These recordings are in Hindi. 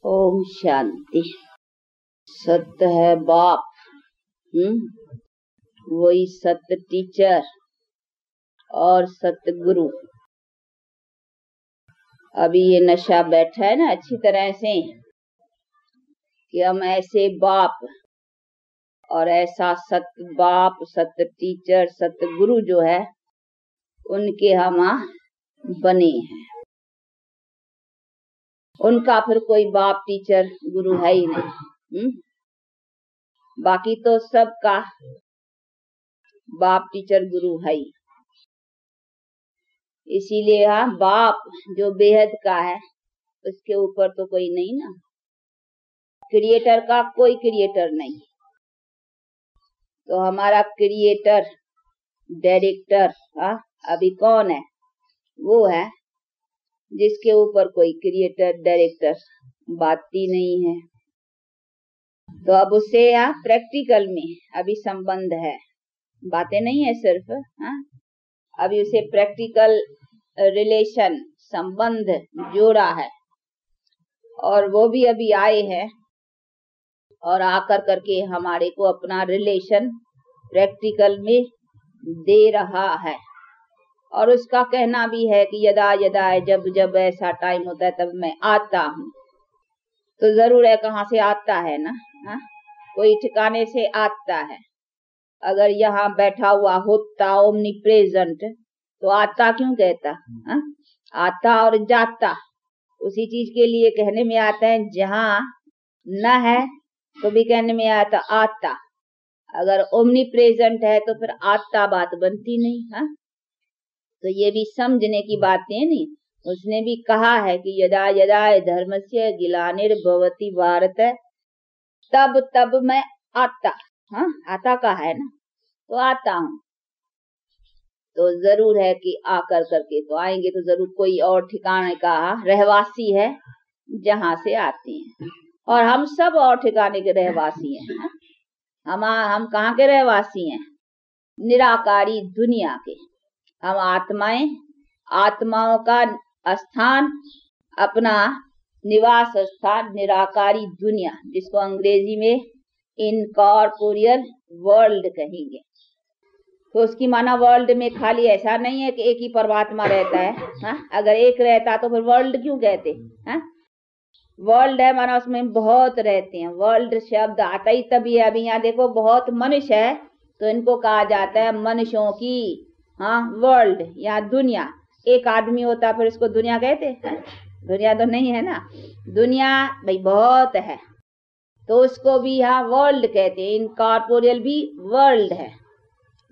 ओम शांति। सत्य है बाप, वही सत्य टीचर और सत्य गुरु। अभी ये नशा बैठा है ना अच्छी तरह से कि हम ऐसे बाप और ऐसा सत्य बाप, सत्य टीचर, सत्य गुरु जो है उनके हम बने हैं। उनका फिर कोई बाप टीचर गुरु है ही नहीं। बाकी तो सबका बाप टीचर गुरु है ही। इसीलिए बाप जो बेहद का है उसके ऊपर तो कोई नहीं ना, क्रिएटर का कोई क्रिएटर नहीं। तो हमारा क्रिएटर डायरेक्टर अभी कौन है? वो है जिसके ऊपर कोई क्रिएटर डायरेक्टर बात ही नहीं है। तो अब उससे प्रैक्टिकल में अभी संबंध है, बातें नहीं है सिर्फ। अभी उसे प्रैक्टिकल रिलेशन संबंध जोड़ा है और वो भी अभी आए हैं और आकर करके हमारे को अपना रिलेशन प्रैक्टिकल में दे रहा है। और उसका कहना भी है कि यदा यदा जब जब ऐसा टाइम होता है तब मैं आता हूँ। तो जरूर है कहाँ से आता है ना, कोई ठिकाने से आता है। अगर यहाँ बैठा हुआ होता ओमनी प्रेजेंट तो आता क्यों कहता? आता और जाता उसी चीज के लिए कहने में आता है। जहाँ न है तो भी कहने में आता आता। अगर ओमनी प्रेजेंट है तो फिर आता बात बनती नहीं। तो ये भी समझने की बातें नहीं। उसने भी कहा है कि यदा यदा धर्मस्य गिलानिर्भवति भारत, तब तब मैं आता। आता का है ना, तो आता हूँ। तो जरूर है कि आकर करके तो आएंगे तो जरूर कोई और ठिकाने का रहवासी है जहाँ से आते हैं। और हम सब और ठिकाने के रहवासी हैं। हम कहाँ के रहवासी हैं? निराकारी दुनिया के। हम आत्माएं, आत्माओं का स्थान, अपना निवास स्थान निराकारी दुनिया, जिसको अंग्रेजी में इनकॉर्पोरियल वर्ल्ड कहेंगे। तो उसकी माना वर्ल्ड में खाली ऐसा नहीं है कि एक ही परमात्मा रहता है। अगर एक रहता तो फिर वर्ल्ड क्यों कहते? वर्ल्ड है माना उसमें बहुत रहते हैं। वर्ल्ड शब्द आता ही तभी है। अभी यहाँ देखो बहुत मनुष्य है तो इनको कहा जाता है मनुष्यों की वर्ल्ड या दुनिया। एक आदमी होता फिर इसको दुनिया कहते हैं? दुनिया तो नहीं है ना। दुनिया भाई बहुत है तो उसको भी वर्ल्ड कहते हैं। इनकॉर्पोरियल भी वर्ल्ड है,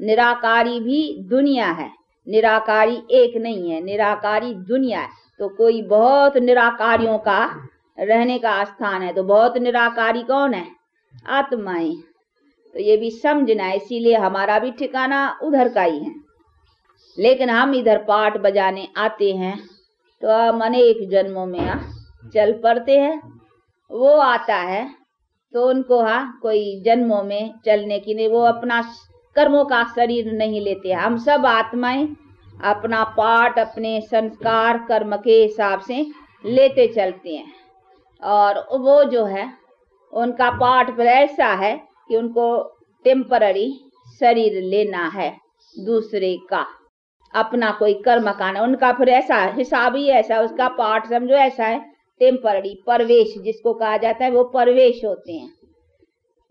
निराकारी भी दुनिया है। निराकारी एक नहीं है, निराकारी दुनिया है। तो कोई बहुत निराकारियों का रहने का स्थान है। तो बहुत निराकारी कौन है? आत्माएं। तो ये भी समझना है। इसीलिए हमारा भी ठिकाना उधर का ही है। लेकिन हम इधर पाठ बजाने आते हैं तो हम अनेक जन्मों में चल पड़ते हैं। वो आता है तो उनको कोई जन्मों में चलने की नहीं, वो अपना कर्मों का शरीर नहीं लेते। हम सब आत्माएं अपना पाठ अपने संस्कार कर्म के हिसाब से लेते चलते हैं। और वो जो है उनका पाठ पर ऐसा है कि उनको टेम्पररी शरीर लेना है दूसरे का, अपना कोई कर्म काना। उनका फिर ऐसा हिसाब ही ऐसा, उसका पाठ समझो ऐसा है टेम्पररी परवेश जिसको कहा जाता है, वो परवेश होते हैं।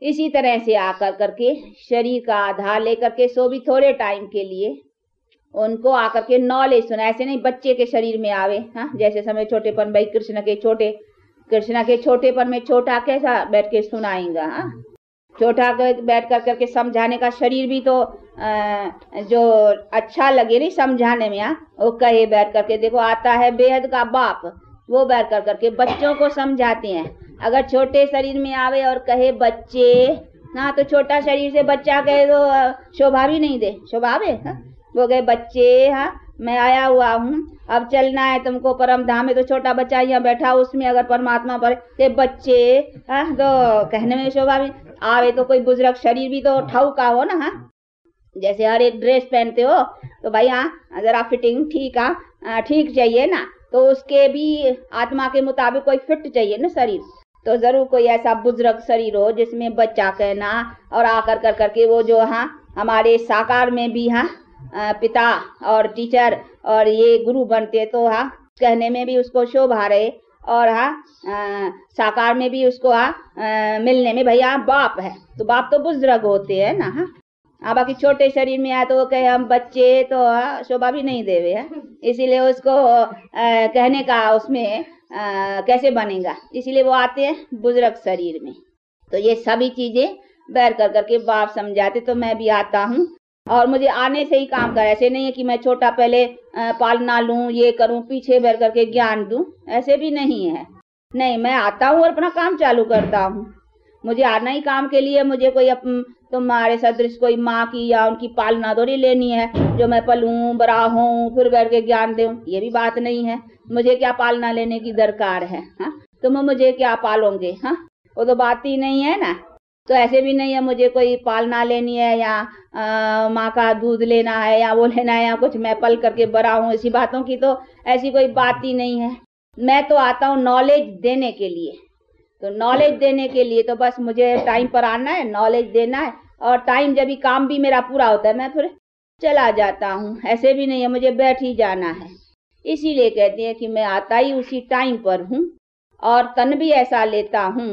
इसी तरह से आकर करके शरीर का आधार लेकर के सो भी थोड़े टाइम के लिए उनको आकर के नॉलेज सुना। ऐसे नहीं बच्चे के शरीर में आवे। जैसे समय छोटेपन भाई कृष्ण के छोटेपन में छोटा कैसा बैठ के सुनाएंगा? छोटा बैठ कर करके समझाने का शरीर भी तो जो अच्छा लगे नहीं समझाने में, वो कहे बैठ करके देखो आता है बेहद का बाप, वो बैठ कर करके बच्चों को समझाते हैं। अगर छोटे शरीर में आवे और कहे बच्चे तो छोटा शरीर से बच्चा कहे तो शोभा भी नहीं दे। शोभा है वो कहे बच्चे मैं आया हुआ हूँ, अब चलना है तुमको परम धाम में। तो छोटा बच्चा यहाँ बैठा उसमें अगर परमात्मा पर के बच्चे तो कहने में शोभा भी आवे। तो कोई बुजुर्ग शरीर भी तो ठाऊ का हो ना। जैसे हर एक ड्रेस पहनते हो तो भाई जरा फिटिंग ठीक ठीक चाहिए ना। तो तो उसके भी आत्मा के मुताबिक कोई फिट चाहिए ना शरीर। तो जरूर कोई ऐसा बुजुर्ग शरीर हो जिसमें बच्चा कहना और आकर कर करके वो जो हमारे साकार में भी पिता और टीचर और ये गुरु बनते, तो कहने में भी उसको शोभा रहे और साकार में भी उसको मिलने में भैया बाप है, तो बाप तो बुजुर्ग होते हैं ना। बाकी छोटे शरीर में आए तो वो कहे हम बच्चे, तो शोभा भी नहीं देवे है, इसीलिए उसको कहने का उसमें कैसे बनेगा, इसीलिए वो आते हैं बुजुर्ग शरीर में। तो ये सभी चीजें बैर कर करके बाप समझाते, तो मैं भी आता हूँ और मुझे आने से ही काम कर, ऐसे नहीं है कि मैं छोटा पहले पालना लूं, ये करूं, पीछे बैर करके ज्ञान दूं, ऐसे भी नहीं है। नहीं, मैं आता हूँ और अपना काम चालू करता हूँ। मुझे आना ही काम के लिए, मुझे कोई तुम्हारे सदृश कोई माँ की या उनकी पालना थोड़ी लेनी है जो मैं पलूं बड़ा हूँ फिर बैठ के ज्ञान दूं, ये भी बात नहीं है। मुझे क्या पालना लेने की दरकार है, तुम मुझे क्या पालोगे, वो तो बात ही नहीं है ना। तो ऐसे भी नहीं है मुझे कोई पालना लेनी है या माँ का दूध लेना है या वो लेना है या कुछ मैं पल करके बड़ा हूँ, इसी बातों की तो ऐसी कोई बात ही नहीं है। मैं तो आता हूँ नॉलेज देने के लिए, तो नॉलेज देने के लिए तो बस मुझे टाइम पर आना है, नॉलेज देना है, और टाइम जब भी काम भी मेरा पूरा होता है मैं फिर चला जाता हूँ। ऐसे भी नहीं है मुझे बैठ ही जाना है, इसीलिए कहते हैं कि मैं आता ही उसी टाइम पर हूँ और तन भी ऐसा लेता हूँ।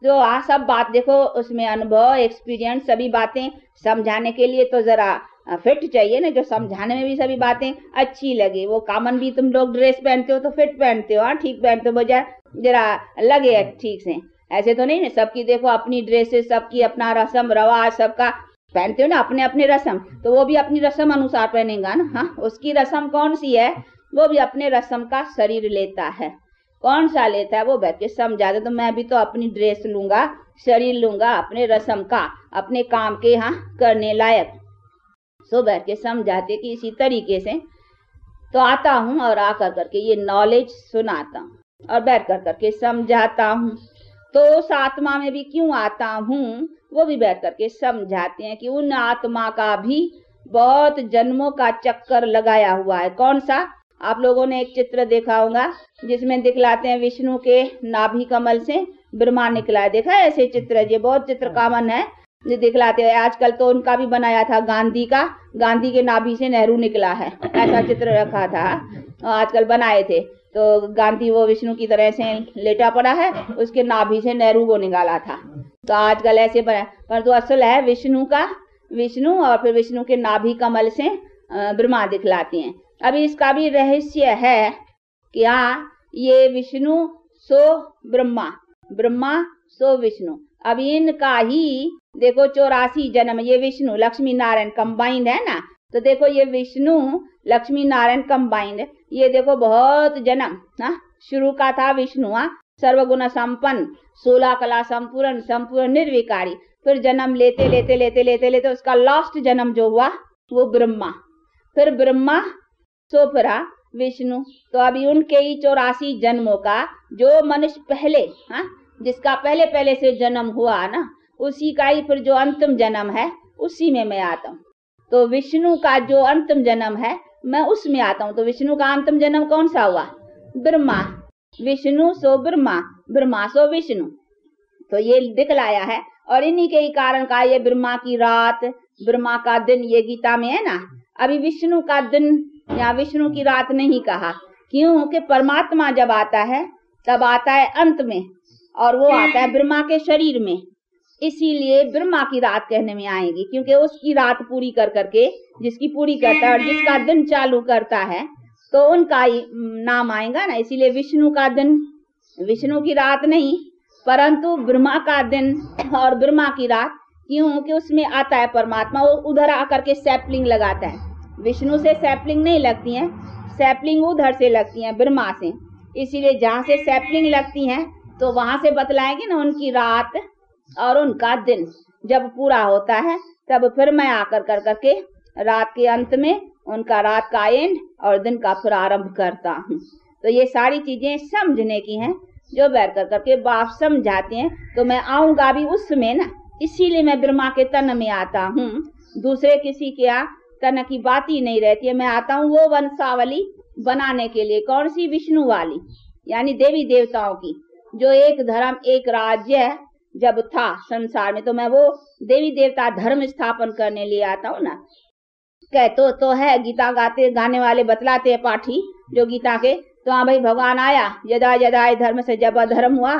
जो सब बात देखो उसमें अनुभव एक्सपीरियंस सभी बातें समझाने के लिए तो जरा फिट चाहिए ना, जो समझाने में भी सभी बातें अच्छी लगे। वो कॉमन भी तुम लोग ड्रेस पहनते हो तो फिट पहनते हो, ठीक पहनते हो, बजाय जरा लगे ठीक से। ऐसे तो नहीं ना, सबकी देखो अपनी ड्रेसेस, सबकी अपना रस्म रवाज, सबका पहनते हो ना अपने अपने रस्म, तो वो भी अपनी रस्म अनुसार पहनेगा ना। उसकी रस्म कौन सी है, वो भी अपने रस्म का शरीर लेता है, कौन सा लेता है वो बैठ के समझा दे। तो मैं भी तो अपनी ड्रेस लूंगा, शरीर लूंगा अपने रस्म का, अपने काम के करने लायक, सो बैठ के समझाते कि इसी तरीके से तो आता हूँ और आकर करके ये नॉलेज सुनाता हूँ और बैठ कर करके समझाता हूँ। तो उस आत्मा में भी क्यों आता हूँ वो भी बैठ करके समझाते हैं कि उन आत्मा का भी बहुत जन्मों का चक्कर लगाया हुआ है। कौन सा, आप लोगों ने एक चित्र देखा होगा जिसमें दिखलाते हैं विष्णु के नाभि कमल से ब्रह्मा निकला है, देखा है ऐसे चित्र, ये बहुत चित्र कॉमन है जो दिखलाते हैं। आजकल तो उनका भी बनाया था गांधी का, गांधी के नाभि से नेहरू निकला है, ऐसा चित्र रखा था आजकल बनाए थे। तो गांधी वो विष्णु की तरह से लेटा पड़ा है, उसके नाभि से नेहरू को निकाला था, तो आजकल ऐसे बना, पर तो असल है विष्णु का, विष्णु और फिर विष्णु के नाभि कमल से ब्रह्मा दिखलाते हैं। अभी इसका भी रहस्य है कि ये विष्णु सो ब्रह्मा, ब्रह्मा सो विष्णु। अब इनका ही देखो 84 जन्म, ये विष्णु लक्ष्मी नारायण कंबाइंड है ना, तो देखो ये विष्णु लक्ष्मी नारायण कंबाइंड, ये देखो बहुत जन्म शुरू का था विष्णु सर्वगुण संपन्न, 16 कला संपूर्ण, संपूर्ण निर्विकारी, फिर जन्म लेते लेते लेते लेते लेते उसका लास्ट जन्म जो हुआ वो ब्रह्मा, फिर ब्रह्मा सो फिर विष्णु। तो अभी उनके ही 84 जन्मों का जो मनुष्य पहले जिसका पहले पहले से जन्म हुआ ना, उसी का ही फिर जो अंतिम जन्म है उसी में मैं आता हूँ। तो विष्णु का जो अंतिम जन्म है मैं उसमें आता हूँ। तो विष्णु का अंतिम जन्म कौन सा हुआ, ब्रह्मा, विष्णु सो ब्रह्मा, ब्रह्मा सो विष्णु, तो ये दिखलाया है। और इन्हीं के ही कारण का ये ब्रह्मा की रात, ब्रह्मा का दिन, ये गीता में है ना। अभी विष्णु का दिन या विष्णु की रात नहीं कहा, क्योंकि परमात्मा जब आता है तब आता है अंत में, और वो आता है ब्रह्मा के शरीर में, इसीलिए ब्रह्मा की रात कहने में आएगी, क्योंकि उसकी रात पूरी कर करके जिसकी पूरी करता है और जिसका दिन चालू करता है तो उनका ही नाम आएगा ना। इसीलिए विष्णु का दिन, विष्णु की रात नहीं परंतु ब्रह्मा का दिन और ब्रह्मा की रात, क्योंकि उसमें आता है परमात्मा, वो उधर आकर के सैपलिंग लगाता है। विष्णु से सैपलिंग नहीं लगती है, सैपलिंग उधर से लगती है ब्रह्मा से, इसीलिए जहाँ से सैपलिंग लगती है तो वहां से बतलाएंगे ना उनकी रात और उनका दिन जब पूरा होता है, तब फिर मैं आकर कर करके रात के अंत में उनका रात का एंड और दिन का फिर आरंभ करता हूँ। तो ये सारी चीजें समझने की हैं जो बैठ कर करके बाप समझाते हैं। तो मैं आऊंगा भी उसमें ना, इसीलिए मैं ब्रह्मा के तन में आता हूँ, दूसरे किसी के तन की बात ही नहीं रहती है। मैं आता हूँ वो वंशावली बनाने के लिए। कौन सी? विष्णु वाली, यानी देवी देवताओं की। जो एक धर्म एक राज्य जब था संसार में, तो मैं वो देवी देवता धर्म स्थापन करने लिए आता हूँ ना। कहते तो है, गीता गाने वाले बतलाते हैं पाठी जो गीता के, तो हाँ भाई भगवान आया, यदा यदा धर्म से जब अधर्म हुआ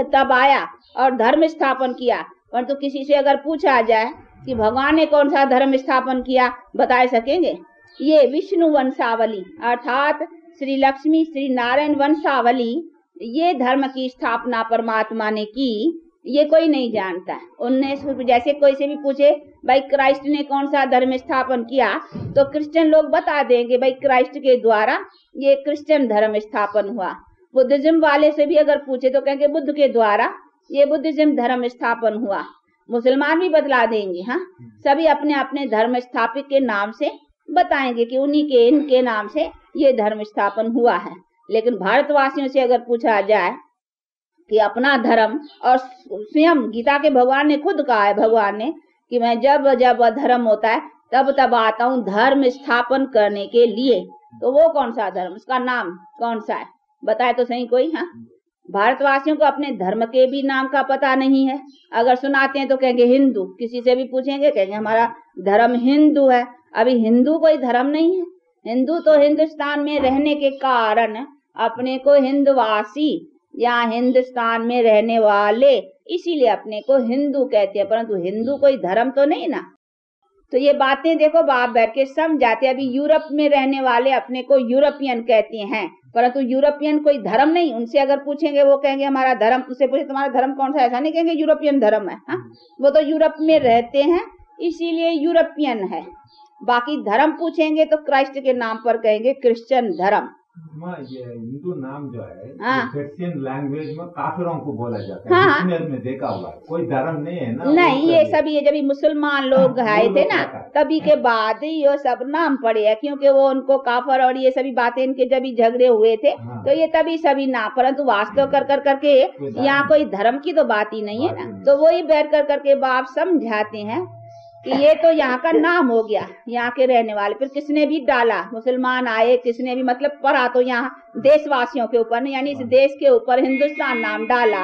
तब आया और धर्म स्थापन किया। परंतु तो किसी से अगर पूछा जाए कि भगवान ने कौन सा धर्म स्थापन किया, बता सकेंगे? ये विष्णु वंशावली अर्थात श्री लक्ष्मी श्री नारायण वंशावली, ये धर्म की स्थापना परमात्मा ने की, ये कोई नहीं जानता है। उनने जैसे कोई से भी पूछे भाई क्राइस्ट ने कौन सा धर्म स्थापन किया, तो क्रिश्चियन लोग बता देंगे भाई क्राइस्ट के द्वारा ये क्रिश्चियन धर्म स्थापन हुआ। बुद्धिज्म वाले से भी अगर पूछे तो कहेंगे बुद्ध के द्वारा ये बुद्धिज्म धर्म स्थापन हुआ। मुसलमान भी बतला देंगे। हाँ, सभी अपने अपने धर्म स्थापित के नाम से बताएंगे कि उन्हीं के इनके नाम से ये धर्म स्थापन हुआ है। लेकिन भारतवासियों से अगर पूछा जाए कि अपना धर्म, और स्वयं गीता के भगवान ने खुद कहा है, भगवान ने कि मैं जब जब अधर्म होता है तब तब आता हूँ धर्म स्थापन करने के लिए, तो वो कौन सा धर्म, उसका नाम कौन सा है, बताए तो सही कोई। हाँ, भारतवासियों को अपने धर्म के भी नाम का पता नहीं है। अगर सुनाते हैं तो कहेंगे हिंदू, किसी से भी पूछेंगे कहेंगे हमारा धर्म हिंदू है। अभी हिंदू कोई धर्म नहीं है। हिंदू तो हिंदुस्तान में रहने के कारण अपने को हिंदवासी या हिंदुस्तान में रहने वाले, इसीलिए अपने को हिंदू कहते हैं, परंतु हिंदू कोई धर्म तो नहीं ना। तो ये बातें देखो बाप बैठ के समझाते। अभी यूरोप में रहने वाले अपने को यूरोपियन कहते हैं, परंतु यूरोपियन कोई धर्म नहीं। उनसे अगर पूछेंगे वो कहेंगे हमारा धर्म, उससे पूछे तुम्हारा धर्म कौन सा, ऐसा नहीं कहेंगे यूरोपियन धर्म है। हाँ, वो तो यूरोप में रहते हैं इसीलिए यूरोपियन है। बाकी धर्म पूछेंगे तो क्राइस्ट के नाम पर कहेंगे क्रिश्चियन धर्म। ये हिंदू नाम जो है क्रिश्चियन लैंग्वेज में काफिरों को बोला जाता है। हाँ, में देखा हुआ है, कोई धर्म नहीं है ना। नहीं, ये सभी जब मुसलमान लोग आए थे ना तभी के बाद ये सब नाम पड़े हैं, क्योंकि वो उनको काफर और ये सभी बातें इनके जब झगड़े हुए थे तो ये तभी सभी नाम, परंतु वास्तव कर करके यहाँ कोई धर्म की तो बात ही नहीं है ना। तो वही बैठ कर करके बाप समझाते हैं कि ये तो यहाँ का नाम हो गया, यहाँ के रहने वाले। फिर किसने भी डाला, मुसलमान आए, किसने भी मतलब पढ़ा तो यहाँ देशवासियों के ऊपर, यानी इस देश के ऊपर हिंदुस्तान नाम डाला,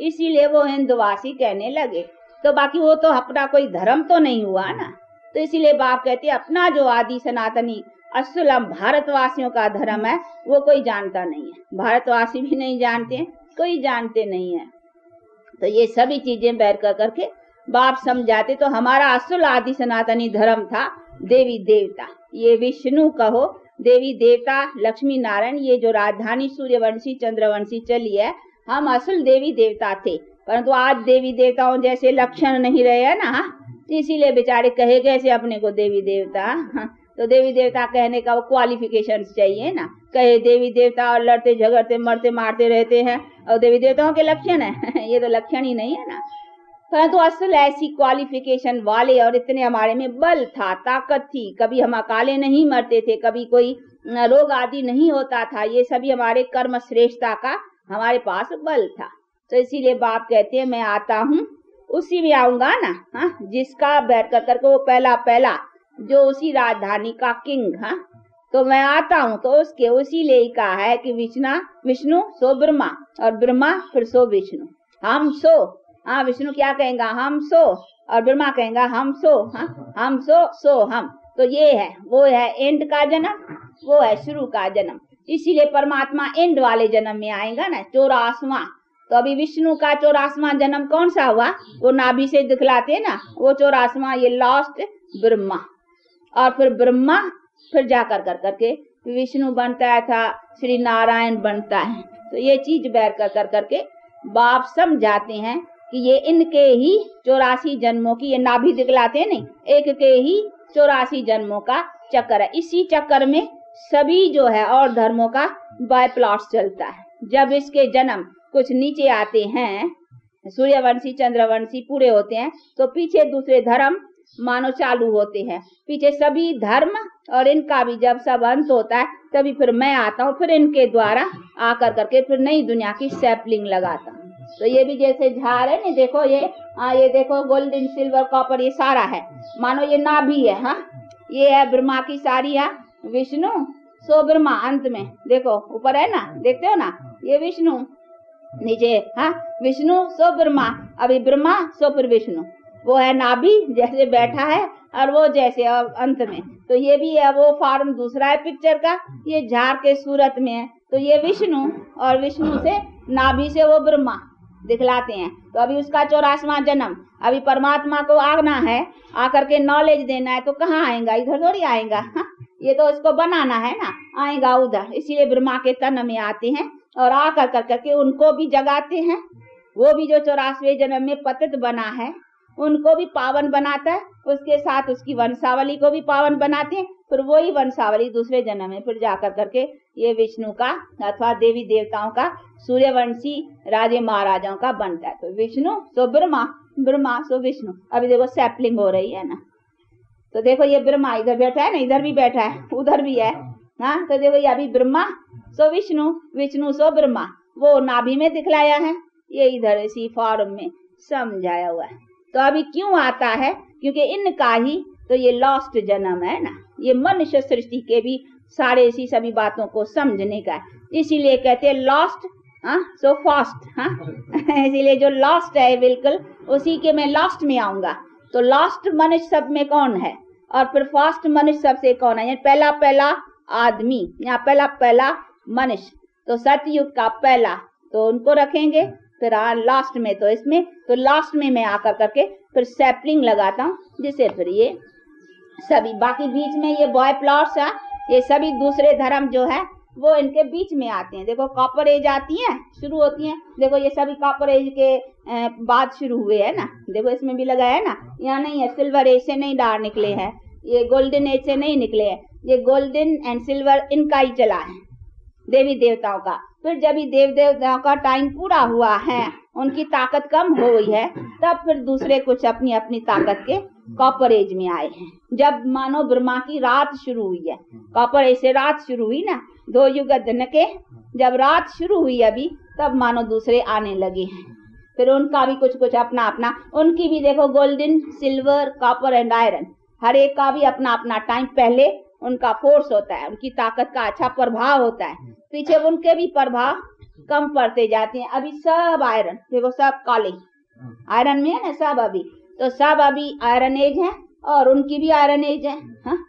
इसीलिए वो हिंदवासी कहने लगे। तो बाकी वो तो अपना कोई धर्म तो नहीं हुआ ना। तो इसीलिए बाप कहते हैं अपना जो आदि सनातनी असलम भारतवासियों का धर्म है वो कोई जानता नहीं है। भारतवासी भी नहीं जानते हैं, कोई जानते नहीं है। तो ये सभी चीजें बैठ कर करके बाप समझाते। तो हमारा असल आदि सनातनी धर्म था देवी देवता, ये विष्णु कहो, देवी देवता लक्ष्मी नारायण, ये जो राजधानी सूर्यवंशी चंद्रवंशी चली है, हम असल देवी देवता थे। परंतु आज देवी देवताओं जैसे लक्षण नहीं रहे हैं ना, इसीलिए बेचारे कहे कैसे अपने को देवी देवता। तो देवी देवता कहने का वो क्वालिफिकेशन चाहिए ना। कहे देवी देवता और लड़ते झगड़ते मरते मारते रहते हैं और देवी देवताओं के लक्षण है, ये तो लक्षण ही नहीं है ना। परंतु असल ऐसी क्वालिफिकेशन वाले और इतने हमारे में बल था, ताकत थी, कभी हम अकाले नहीं मरते थे, कभी कोई रोग आदि नहीं होता था, ये सभी हमारे कर्म श्रेष्ठता का हमारे पास बल था। तो इसीलिए बाप कहते हैं मैं आता हूँ, उसी में आऊंगा ना। हाँ, जिसका बैठ कर करके वो पहला जो उसी राजधानी का किंग, हाँ, तो मैं आता हूँ। तो उसके उसी ले कहा है कि विष्णु सो ब्रह्मा और ब्रह्मा फिर सो विष्णु। हम सो, हाँ, विष्णु क्या कहेंगा हम सो और ब्रह्मा कहेंगा हम सो। हाँ, हम सो हम। तो ये है, वो है एंड का जन्म, वो है शुरू का जन्म। इसीलिए परमात्मा एंड वाले जन्म में आएगा ना, 84वां। तो अभी विष्णु का 84वां जन्म कौन सा हुआ, वो नाभि से दिखलाते ना, वो 84वां ये लास्ट ब्रह्मा। और फिर ब्रह्मा फिर जाकर कर करके विष्णु बनता था, श्री नारायण बनता है। तो ये चीज बैठ कर करके बाप समझाते हैं कि ये इनके ही 84 जन्मों की, ये नाभि दिखलाते नहीं, एक के ही 84 जन्मों का चक्कर है। इसी चक्कर में सभी जो है और धर्मों का बाय प्लॉट्स चलता है। जब इसके जन्म कुछ नीचे आते हैं, सूर्यवंशी चंद्रवंशी पूरे होते हैं, तो पीछे दूसरे धर्म मानो चालू होते हैं। पीछे सभी धर्म और इनका भी जब सब अंत होता है तभी फिर मैं आता हूँ, फिर इनके द्वारा आकर करके फिर नई दुनिया की सैपलिंग लगाता हूँ। तो ये भी जैसे झाड़ है ना, देखो ये देखो गोल्डन सिल्वर कॉपर ये सारा है, मानो ये नाभि है। हाँ, ये है ब्रह्मा की सारी है, विष्णु सो ब्रह्मा, अंत में देखो ऊपर है ना, देखते हो ना, ये विष्णु, नीचे हाँ विष्णु सो ब्रह्मा, अभी ब्रह्मा सो फिर विष्णु, वो है नाभि जैसे बैठा है और वो जैसे अंत में, तो ये भी है वो फॉर्म दूसरा है पिक्चर का, ये झाड़ के सूरत में है, तो ये विष्णु और विष्णु से नाभि से वो ब्रह्मा दिखलाते हैं। तो अभी उसका 84वां जन्म, अभी परमात्मा को आना है, आकर के नॉलेज देना है, तो कहाँ आएगा, इधर थोड़ी आएगा, हाँ? ये तो इसको बनाना है ना, आएगा उधर, इसीलिए ब्रह्मा के तन में आते हैं और आकर कर करके उनको भी जगाते हैं। वो भी जो 84वें जन्म में पतित बना है उनको भी पावन बनाता है, उसके साथ उसकी वंशावली को भी पावन बनाते हैं, फिर वही वंशावली दूसरे जन्म में फिर जाकर करके ये विष्णु का अथवा देवी देवताओं का, सूर्यवंशी राजे महाराजाओं का बनता है। तो विष्णु सो ब्रह्मा, ब्रह्मा सो विष्णु। अभी देखो सैपलिंग हो रही है ना, तो देखो ये ब्रह्मा इधर बैठा है ना, इधर भी बैठा है, उधर भी है, हाँ, तो देखो ये अभी ब्रह्मा सो विष्णु, विष्णु सो ब्रह्मा, वो नाभि में दिखलाया है, ये इधर इसी फॉर्म में समझाया हुआ है। तो अभी क्यों आता है, क्योंकि इनका ही तो ये लॉस्ट जन्म है ना, ये मनुष्य सृष्टि के भी सारे इसी सभी बातों को समझने का है, इसीलिए कहते हैं लॉस्ट सो फास्ट, हाँ इसीलिए जो लॉस्ट है बिल्कुल उसी के मैं लास्ट में आऊंगा। तो लास्ट मनुष्य सब में कौन है और फिर फास्ट मनुष्य सबसे कौन है, पहला पहला आदमी या पहला पहला मनुष्य, तो सतयुग का पहला, तो उनको रखेंगे, फिर लास्ट में, तो इसमें तो लास्ट में मैं आकर करके फिर सैपलिंग लगाता हूँ, जिससे फिर ये सभी बाकी बीच में ये बॉय प्लॉट्स है, ये सभी दूसरे धर्म जो है वो इनके बीच में आते हैं। देखो कॉपर एज आती है, शुरू होती है, देखो ये सभी कॉपर एज के बाद शुरू हुए है ना, देखो इसमें भी लगा है ना, यहाँ नहीं है, सिल्वर एज से नहीं डार निकले हैं, ये गोल्डन एज से नहीं निकले हैं, ये गोल्डन एंड सिल्वर इनका ही चला है देवी देवताओं का। फिर जब ही देव देवताओं का टाइम पूरा हुआ है, उनकी ताकत कम हो गई है, तब फिर दूसरे कुछ अपनी अपनी ताकत के कॉपर एज में आए हैं। जब मानो ब्रह्मा की रात शुरू हुई है, कॉपर एज से रात शुरू हुई ना, 2 युग दिन के, जब रात शुरू हुई अभी, तब मानो दूसरे आने लगे हैं, फिर उनका भी कुछ कुछ अपना अपना, उनकी भी देखो golden silver copper and iron, हर एक का भी अपना अपना टाइम, पहले उनका फोर्स होता है, उनकी ताकत का अच्छा प्रभाव होता है, पीछे उनके भी प्रभाव कम पड़ते जाते हैं। अभी सब आयरन, देखो सब काले आयरन में है ना सब, अभी तो सब अभी आयरन एज है और उनकी भी आयरन एज है,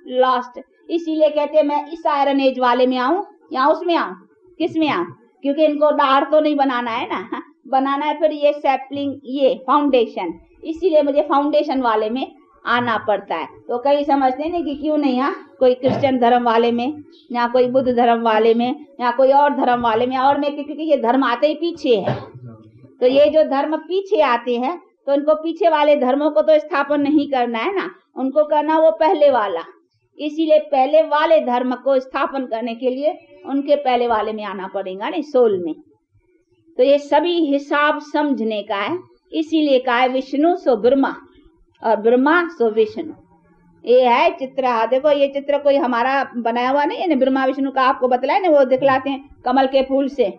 लास्ट। इसीलिए कहते हैं मैं इस आयरन एज वाले में आऊं या उसमें आऊं, किस में आऊं, क्योंकि इनको डार तो नहीं बनाना है ना, बनाना है फिर ये सैपलिंग, ये फाउंडेशन, इसीलिए मुझे फाउंडेशन वाले में आना पड़ता है। तो कई समझते हैं कि क्यों नहीं, कोई क्रिश्चियन धर्म वाले में या कोई बुद्ध धर्म वाले में या कोई और धर्म वाले में, और में क्योंकि ये धर्म आते ही पीछे है, तो ये जो धर्म पीछे आते हैं तो उनको पीछे वाले धर्मों को तो स्थापन नहीं करना है ना, उनको करना वो पहले वाला, इसीलिए पहले वाले धर्म को स्थापन करने के लिए उनके पहले वाले में आना पड़ेगा ना, सोल में। तो ये सभी हिसाब समझने का है, इसीलिए कहा है विष्णु सो ब्रह्मा और ब्रह्मा सो विष्णु। ये है चित्र, देखो ये चित्र कोई हमारा बनाया हुआ नहीं है ना, ब्रह्मा विष्णु का आपको बतलाए ना, वो दिखलाते हैं कमल के फूल से,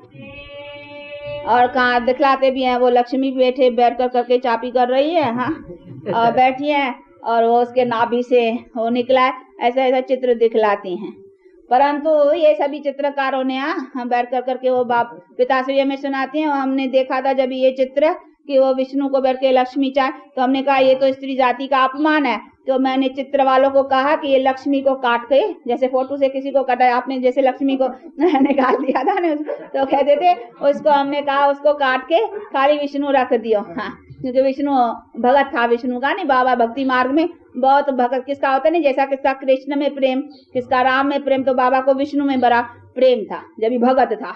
और कहाँ दिखलाते भी हैं, वो लक्ष्मी बैठे बैठ कर करके चापी कर रही है, हाँ और बैठी है, और वो उसके नाभि से वो निकला है, ऐसा ऐसा चित्र दिखलाते हैं। परंतु ये सभी चित्रकारों ने हम बैठ कर करके वो बाप पिताश्री में सुनाते हैं। हमने देखा था जब ये चित्र कि वो विष्णु को बैठ के लक्ष्मी चाहे, तो हमने कहा ये तो स्त्री जाति का अपमान है, तो मैंने चित्र वालों को कहा कि ये लक्ष्मी को काट के, जैसे फोटो से किसी को कटा आपने, जैसे लक्ष्मी को निकाल दिया था ना, तो कहते थे उसको, हमने कहा उसको काट के खाली विष्णु रख दियो, हाँ, क्योंकि विष्णु भगत था, विष्णु का नहीं, बाबा भक्ति मार्ग में बहुत भगत किसका होता नहीं, जैसा किसका कृष्ण में प्रेम, किसका राम में प्रेम, तो बाबा को विष्णु में बड़ा प्रेम था, जब भी भगत था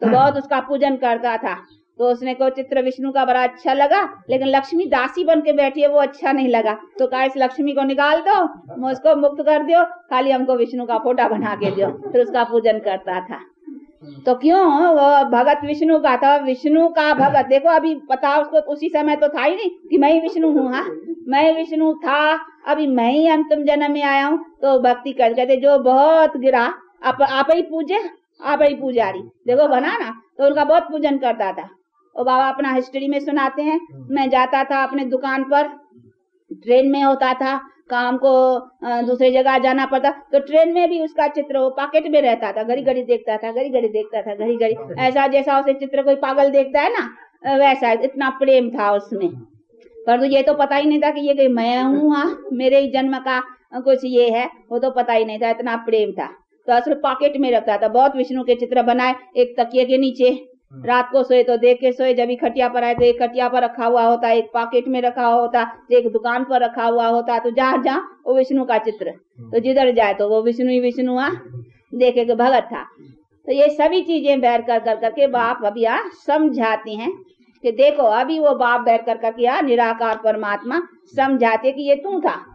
तो बहुत उसका पूजन करता था। तो उसने को चित्र विष्णु का बड़ा अच्छा लगा, लेकिन लक्ष्मी दासी बन के बैठी है वो अच्छा नहीं लगा, तो कहा इस लक्ष्मी को निकाल दो, उसको मुक्त कर दो, खाली हमको विष्णु का फोटा बना के दो, फिर उसका पूजन करता था। तो क्यों वो भगत विष्णु का था, विष्णु का भगत। देखो अभी पता उसको उसी समय तो था ही नहीं कि मैं ही विष्णु हूँ, हाँ मैं विष्णु था, अभी मैं ही अंतिम जन्म में आया हूँ। तो भक्ति कर कहते जो बहुत गिरा आप ही पूजे, आप ही पुजारी, देखो बना ना, तो उनका बहुत पूजन करता था। और बाबा अपना हिस्ट्री में सुनाते हैं, मैं जाता था अपने दुकान पर, ट्रेन में होता था, काम को दूसरी जगह जाना पड़ता, तो ट्रेन में भी उसका चित्र वो पॉकेट में रहता था, घड़ी घड़ी देखता था, घड़ी घड़ी देखता था, घड़ी घड़ी, ऐसा जैसा उसे चित्र कोई पागल देखता है ना, वैसा इतना प्रेम था उसमें। पर तो ये तो पता ही नहीं था कि ये कि मैं हूँ, मेरे ही जन्म का कुछ ये है, वो तो पता ही नहीं था, इतना प्रेम था। तो असल पॉकेट में रखता था। बहुत विष्णु के चित्र बनाए, एक तकिए के नीचे, रात को सोए तो देख के सोए, जब भी खटिया पर आए तो एक खटिया पर रखा हुआ होता, एक पॉकेट में रखा हुआ होता, एक दुकान पर रखा हुआ होता, तो जहाँ जहाँ वो विष्णु का चित्र, तो जिधर जाए तो वो विष्णु ही विष्णु देखे के भगत था। तो ये सभी चीजें बैठ कर करके बाप अभी समझाते हैं कि देखो, अभी वो बाप बैठ कर करके निराकार परमात्मा समझाते कि ये तू था,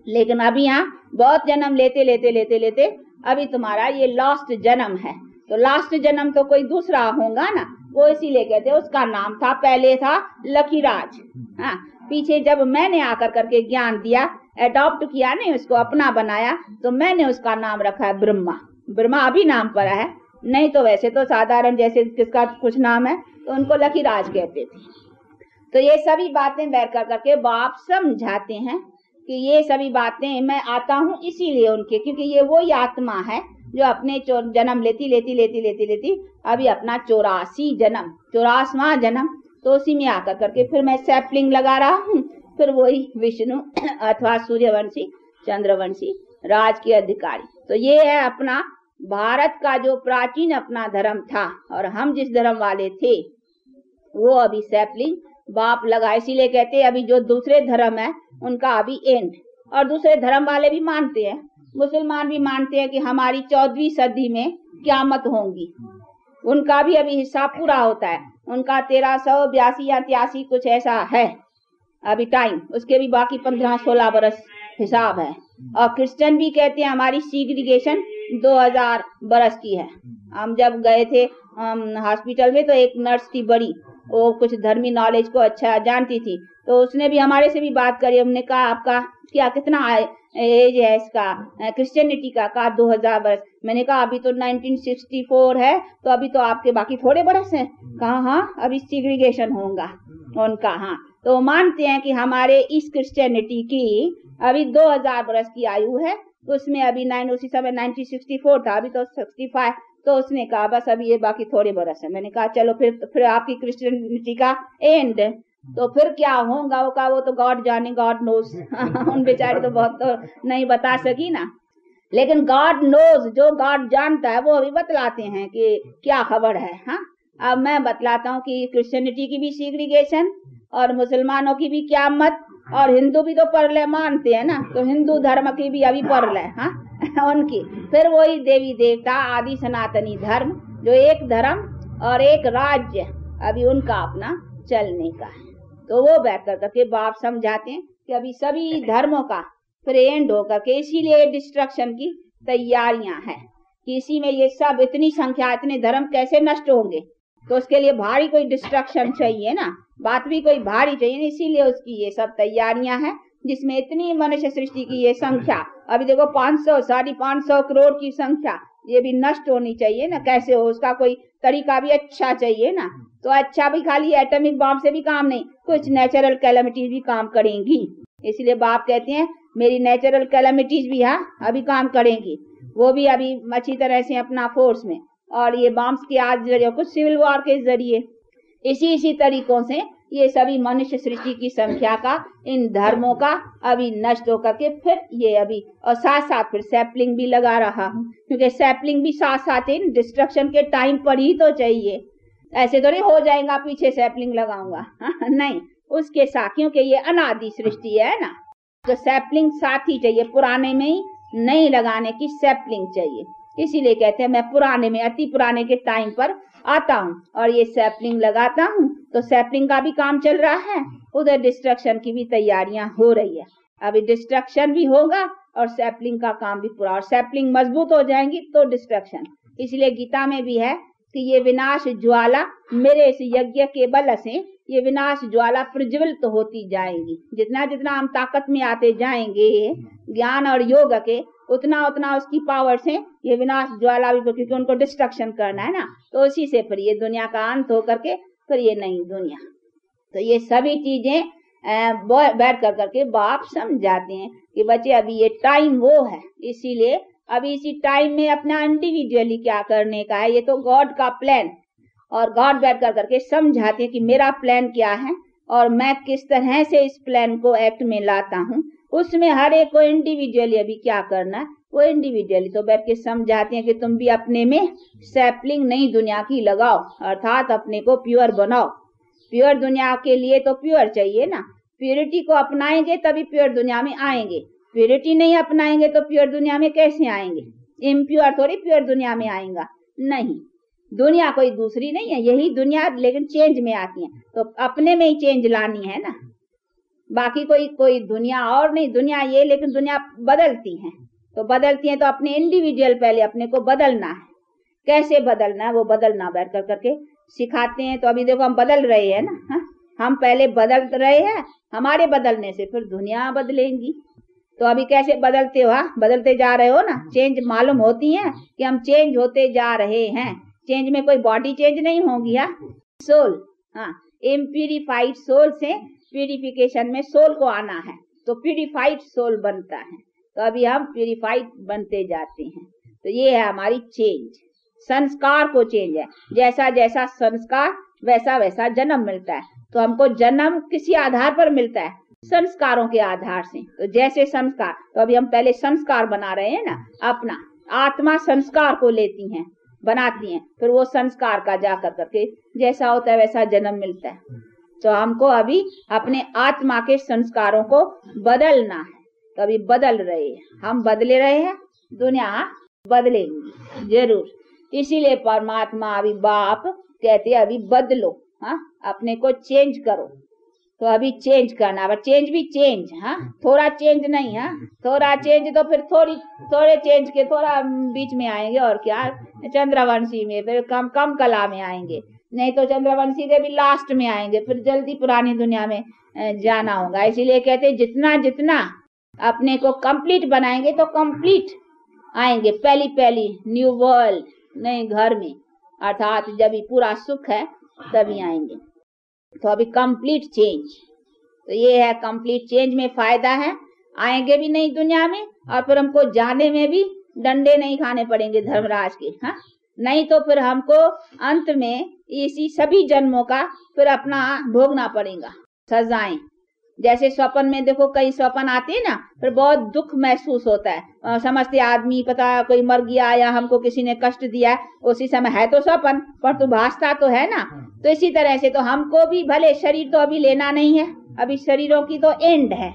लेकिन अभी यहाँ बहुत जन्म लेते लेते लेते लेते अभी तुम्हारा ये लास्ट जन्म है। तो लास्ट जन्म तो कोई दूसरा होगा ना, वो इसीलिए कहते हैं उसका नाम था, पहले था लकीराज। हाँ, पीछे जब मैंने आकर करके ज्ञान दिया, अडॉप्ट किया, नहीं उसको अपना बनाया, तो मैंने उसका नाम रखा है ब्रह्मा। ब्रह्मा अभी नाम पड़ा है, नहीं तो वैसे तो साधारण जैसे किसका कुछ नाम है तो उनको लकीराज कहते थे। तो ये सभी बातें बैठ कर करके बाप समझाते हैं कि ये सभी बातें मैं आता हूँ इसीलिए उनके, क्योंकि ये वो आत्मा है जो अपने जन्म लेती लेती लेती लेती लेती अभी अपना 84वां जन्म, तो उसी में आकर करके फिर मैं सैपलिंग लगा रहा हूँ, फिर वही विष्णु अथवा सूर्यवंशी चंद्रवंशी राज के अधिकारी। तो ये है अपना भारत का जो प्राचीन अपना धर्म था, और हम जिस धर्म वाले थे वो अभी सैपलिंग बाप लगा। इसीलिए कहते हैं अभी जो दूसरे धर्म है उनका अभी एंड, और दूसरे धर्म वाले भी मानते हैं, मुसलमान भी मानते हैं कि हमारी 14वीं सदी में क़यामत होंगी, उनका भी अभी हिसाब पूरा होता है, उनका 1382 या 83 कुछ ऐसा है अभी टाइम, उसके भी बाकी 15-16 बरस हिसाब है। और क्रिश्चियन भी कहते हैं हमारी सीग्रीगेशन 2000 बरस की है। हम जब गए थे हॉस्पिटल में तो एक नर्स थी बड़ी, वो कुछ धर्मी नॉलेज को अच्छा जानती थी, तो उसने भी हमारे से भी बात करी। हमने कहा आपका क्या कितना एज है इसका क्रिश्चियनिटी का 2000 बरस। मैंने कहा अभी तो 1964 है, तो अभी तो आपके बाकी थोड़े बरस हैं। कहा हाँ अभी सीग्रीगेशन होगा उनका। हाँ, तो मानते हैं कि हमारे इस क्रिश्चियनिटी की अभी 2000 बरस की आयु है, तो उसमें अभी उसी समय 1964 था, अभी तो 65, तो उसने कहा बस अभी ये बाकी थोड़े बरस है। मैंने कहा चलो फिर आपकी क्रिश्चियनिटी का एंड, तो फिर क्या होगा वो तो गॉड जाने, गॉड नोज। उन बेचारे तो बहुत तो नहीं बता सकी ना, लेकिन गॉड नोज, जो गॉड जानता है वो अभी बतलाते हैं कि क्या खबर है। हाँ, अब मैं बतलाता हूँ कि क्रिश्चियनिटी की भी सीग्रीगेशन और मुसलमानों की भी क़यामत, और हिंदू भी तो परलय मानते हैं ना, तो हिंदू धर्म की भी अभी परलय। हाँ उनकी फिर वही देवी देवता आदि सनातनी धर्म, जो एक धर्म और एक राज्य अभी उनका अपना चलने का है। तो वो बैठ कर के बाप समझाते हैं कि अभी सभी धर्मों का फिर एंड होकर के, इसीलिए डिस्ट्रक्शन की तैयारियां हैं कि इसी में ये सब इतनी संख्या, इतने धर्म कैसे नष्ट होंगे, तो उसके लिए भारी कोई डिस्ट्रक्शन चाहिए ना, बात भी कोई भारी चाहिए, इसीलिए उसकी ये सब तैयारियां हैं, जिसमें इतनी मनुष्य सृष्टि की ये संख्या, अभी देखो 500-550 करोड़ की संख्या, ये भी नष्ट होनी चाहिए ना। कैसे हो, उसका कोई तरीका भी अच्छा चाहिए ना। तो अच्छा भी खाली एटॉमिक बॉम्ब से भी काम नहीं, कुछ नेचुरल कैलेमिटीज भी काम करेंगी। इसलिए बाप कहते हैं मेरी नेचुरल कैलेमिटीज भी अभी काम करेंगी, वो भी अभी अच्छी तरह से अपना फोर्स में, और ये बॉम्ब्स के आज जरिए, कुछ सिविल वॉर के जरिए, इसी तरीकों से ये सभी मनुष्य सृष्टि की संख्या का, इन धर्मों का अभी नष्ट होकर के फिर ये अभी, और साथ साथ फिर सैपलिंग भी लगा रहा हूँ, क्योंकि सैपलिंग भी साथ साथ इन डिस्ट्रक्शन के टाइम पर ही तो चाहिए, ऐसे तो नहीं हो जाएगा पीछे सैपलिंग लगाऊंगा। नहीं, उसके साथ, क्योंकि ये अनादि सृष्टि है ना, तो सैपलिंग साथ ही चाहिए, पुराने में ही नहीं लगाने की सैपलिंग चाहिए। इसीलिए कहते हैं मैं पुराने में, अति पुराने के टाइम पर आता हूँ और ये सैपलिंग लगाता हूँ, तो सैपलिंग का भी काम चल रहा है, उधर डिस्ट्रक्शन की भी तैयारियां हो रही है। अभी डिस्ट्रक्शन भी होगा और सैपलिंग का काम भी पूरा, और सैपलिंग मजबूत हो जाएंगी तो डिस्ट्रक्शन। इसलिए गीता में भी है कि ये विनाश ज्वाला मेरे इस यज्ञ के बल से, ये विनाश ज्वाला प्रज्वलित होती जाएगी। जितना जितना हम ताकत में आते जाएंगे ज्ञान और योग के, उतना उतना उसकी पावर से ये विनाश ज्वाला भी, क्योंकि उनको डिस्ट्रक्शन करना है ना, तो उसी से फिर ये दुनिया का अंत होकर के फिर ये नई दुनिया। तो ये सभी चीजें बैठ कर करके बाप समझाते हैं कि बच्चे अभी ये टाइम वो है, इसीलिए अभी इसी टाइम में अपना इंडिविजुअली क्या करने का है, ये तो गॉड का प्लान। और गॉड बैठ कर करके समझाते हैं कि मेरा प्लान क्या है और मैं किस तरह से इस प्लान को एक्ट में लाता हूँ। उसमें हर एक को इंडिविजुअली अभी क्या करना है वो इंडिविजुअली तो बैठ के समझाते हैं कि तुम भी अपने में सैपलिंग नई दुनिया की लगाओ, अर्थात अपने को प्योर बनाओ। प्योर दुनिया के लिए तो प्योर चाहिए ना, प्योरिटी को अपनाएंगे तभी प्योर दुनिया में आएंगे। प्योरिटी नहीं अपनाएंगे तो प्योर दुनिया में कैसे आएंगे? इम्प्योर थोड़ी प्योर दुनिया में आएगा, नहीं। दुनिया कोई दूसरी नहीं है, यही दुनिया लेकिन चेंज में आती है, तो अपने में ही चेंज लानी है ना। बाकी कोई दुनिया और नहीं, दुनिया ये, लेकिन दुनिया बदलती है, तो बदलती है तो अपने इंडिविजुअल पहले अपने को बदलना है। कैसे बदलना है वो बदलना बैठ कर करके सिखाते हैं। तो अभी देखो हम बदल रहे हैं ना, हा? हम पहले बदल रहे हैं, हमारे बदलने से फिर दुनिया बदलेंगी। तो अभी कैसे बदलते हो? बदलते जा रहे हो ना, चेंज मालूम होती है कि हम चेंज होते जा रहे हैं। चेंज में कोई बॉडी चेंज नहीं होगी, सोल, इम्प्यूरिफाइड सोल से प्यूरिफिकेशन में सोल को आना है, तो प्यूरिफाइड सोल बनता है। तो अभी हम प्यूरिफाइड बनते जाते हैं। तो ये है हमारी चेंज, संस्कार को चेंज है। जैसा जैसा संस्कार वैसा वैसा जन्म मिलता है। तो हमको जन्म किसी आधार पर मिलता है, संस्कारों के आधार से। तो जैसे संस्कार, तो अभी हम पहले संस्कार बना रहे हैं ना, अपना आत्मा संस्कार को लेती हैं, बनाती हैं, फिर वो संस्कार का जा कर करके जैसा होता है वैसा जन्म मिलता है। तो हमको अभी अपने आत्मा के संस्कारों को बदलना है। तो अभी बदल रहे हैं, हम बदले रहे हैं, दुनिया बदलेंगी जरूर। इसीलिए परमात्मा अभी बाप कहते हैं अभी बदलो, अपने को चेंज करो। तो अभी चेंज करना, अब चेंज भी चेंज, थोड़ा चेंज नहीं, थोड़ा चेंज तो फिर थोड़े चेंज के थोड़ा बीच में आएंगे और क्या, चंद्रवंशी में, फिर कम कला में आएंगे, नहीं तो चंद्रवंशी के भी लास्ट में आएंगे, फिर जल्दी पुरानी दुनिया में जाना होगा। इसीलिए कहते हैं जितना जितना अपने को कंप्लीट बनाएंगे तो कंप्लीट आएंगे, पहली न्यू वर्ल्ड, नए घर में, अर्थात जब भी पूरा सुख है तभी आएंगे। तो अभी कंप्लीट चेंज, तो ये है कंप्लीट चेंज में फायदा है, आएंगे भी नई दुनिया में और फिर हमको जाने में भी डंडे नहीं खाने पड़ेंगे धर्मराज के, नहीं तो फिर हमको अंत में इसी सभी जन्मों का फिर अपना भोगना पड़ेगा सजाएं। जैसे स्वप्न में देखो कई स्वप्न आते हैं ना, फिर बहुत दुख महसूस होता है, समझते आदमी पता कोई मर गया या हमको किसी ने कष्ट दिया, उसी समय है तो स्वप्न पर तो भासता तो है ना। तो इसी तरह से तो हमको भी भले शरीर तो अभी लेना नहीं है, अभी शरीरों की तो एंड है,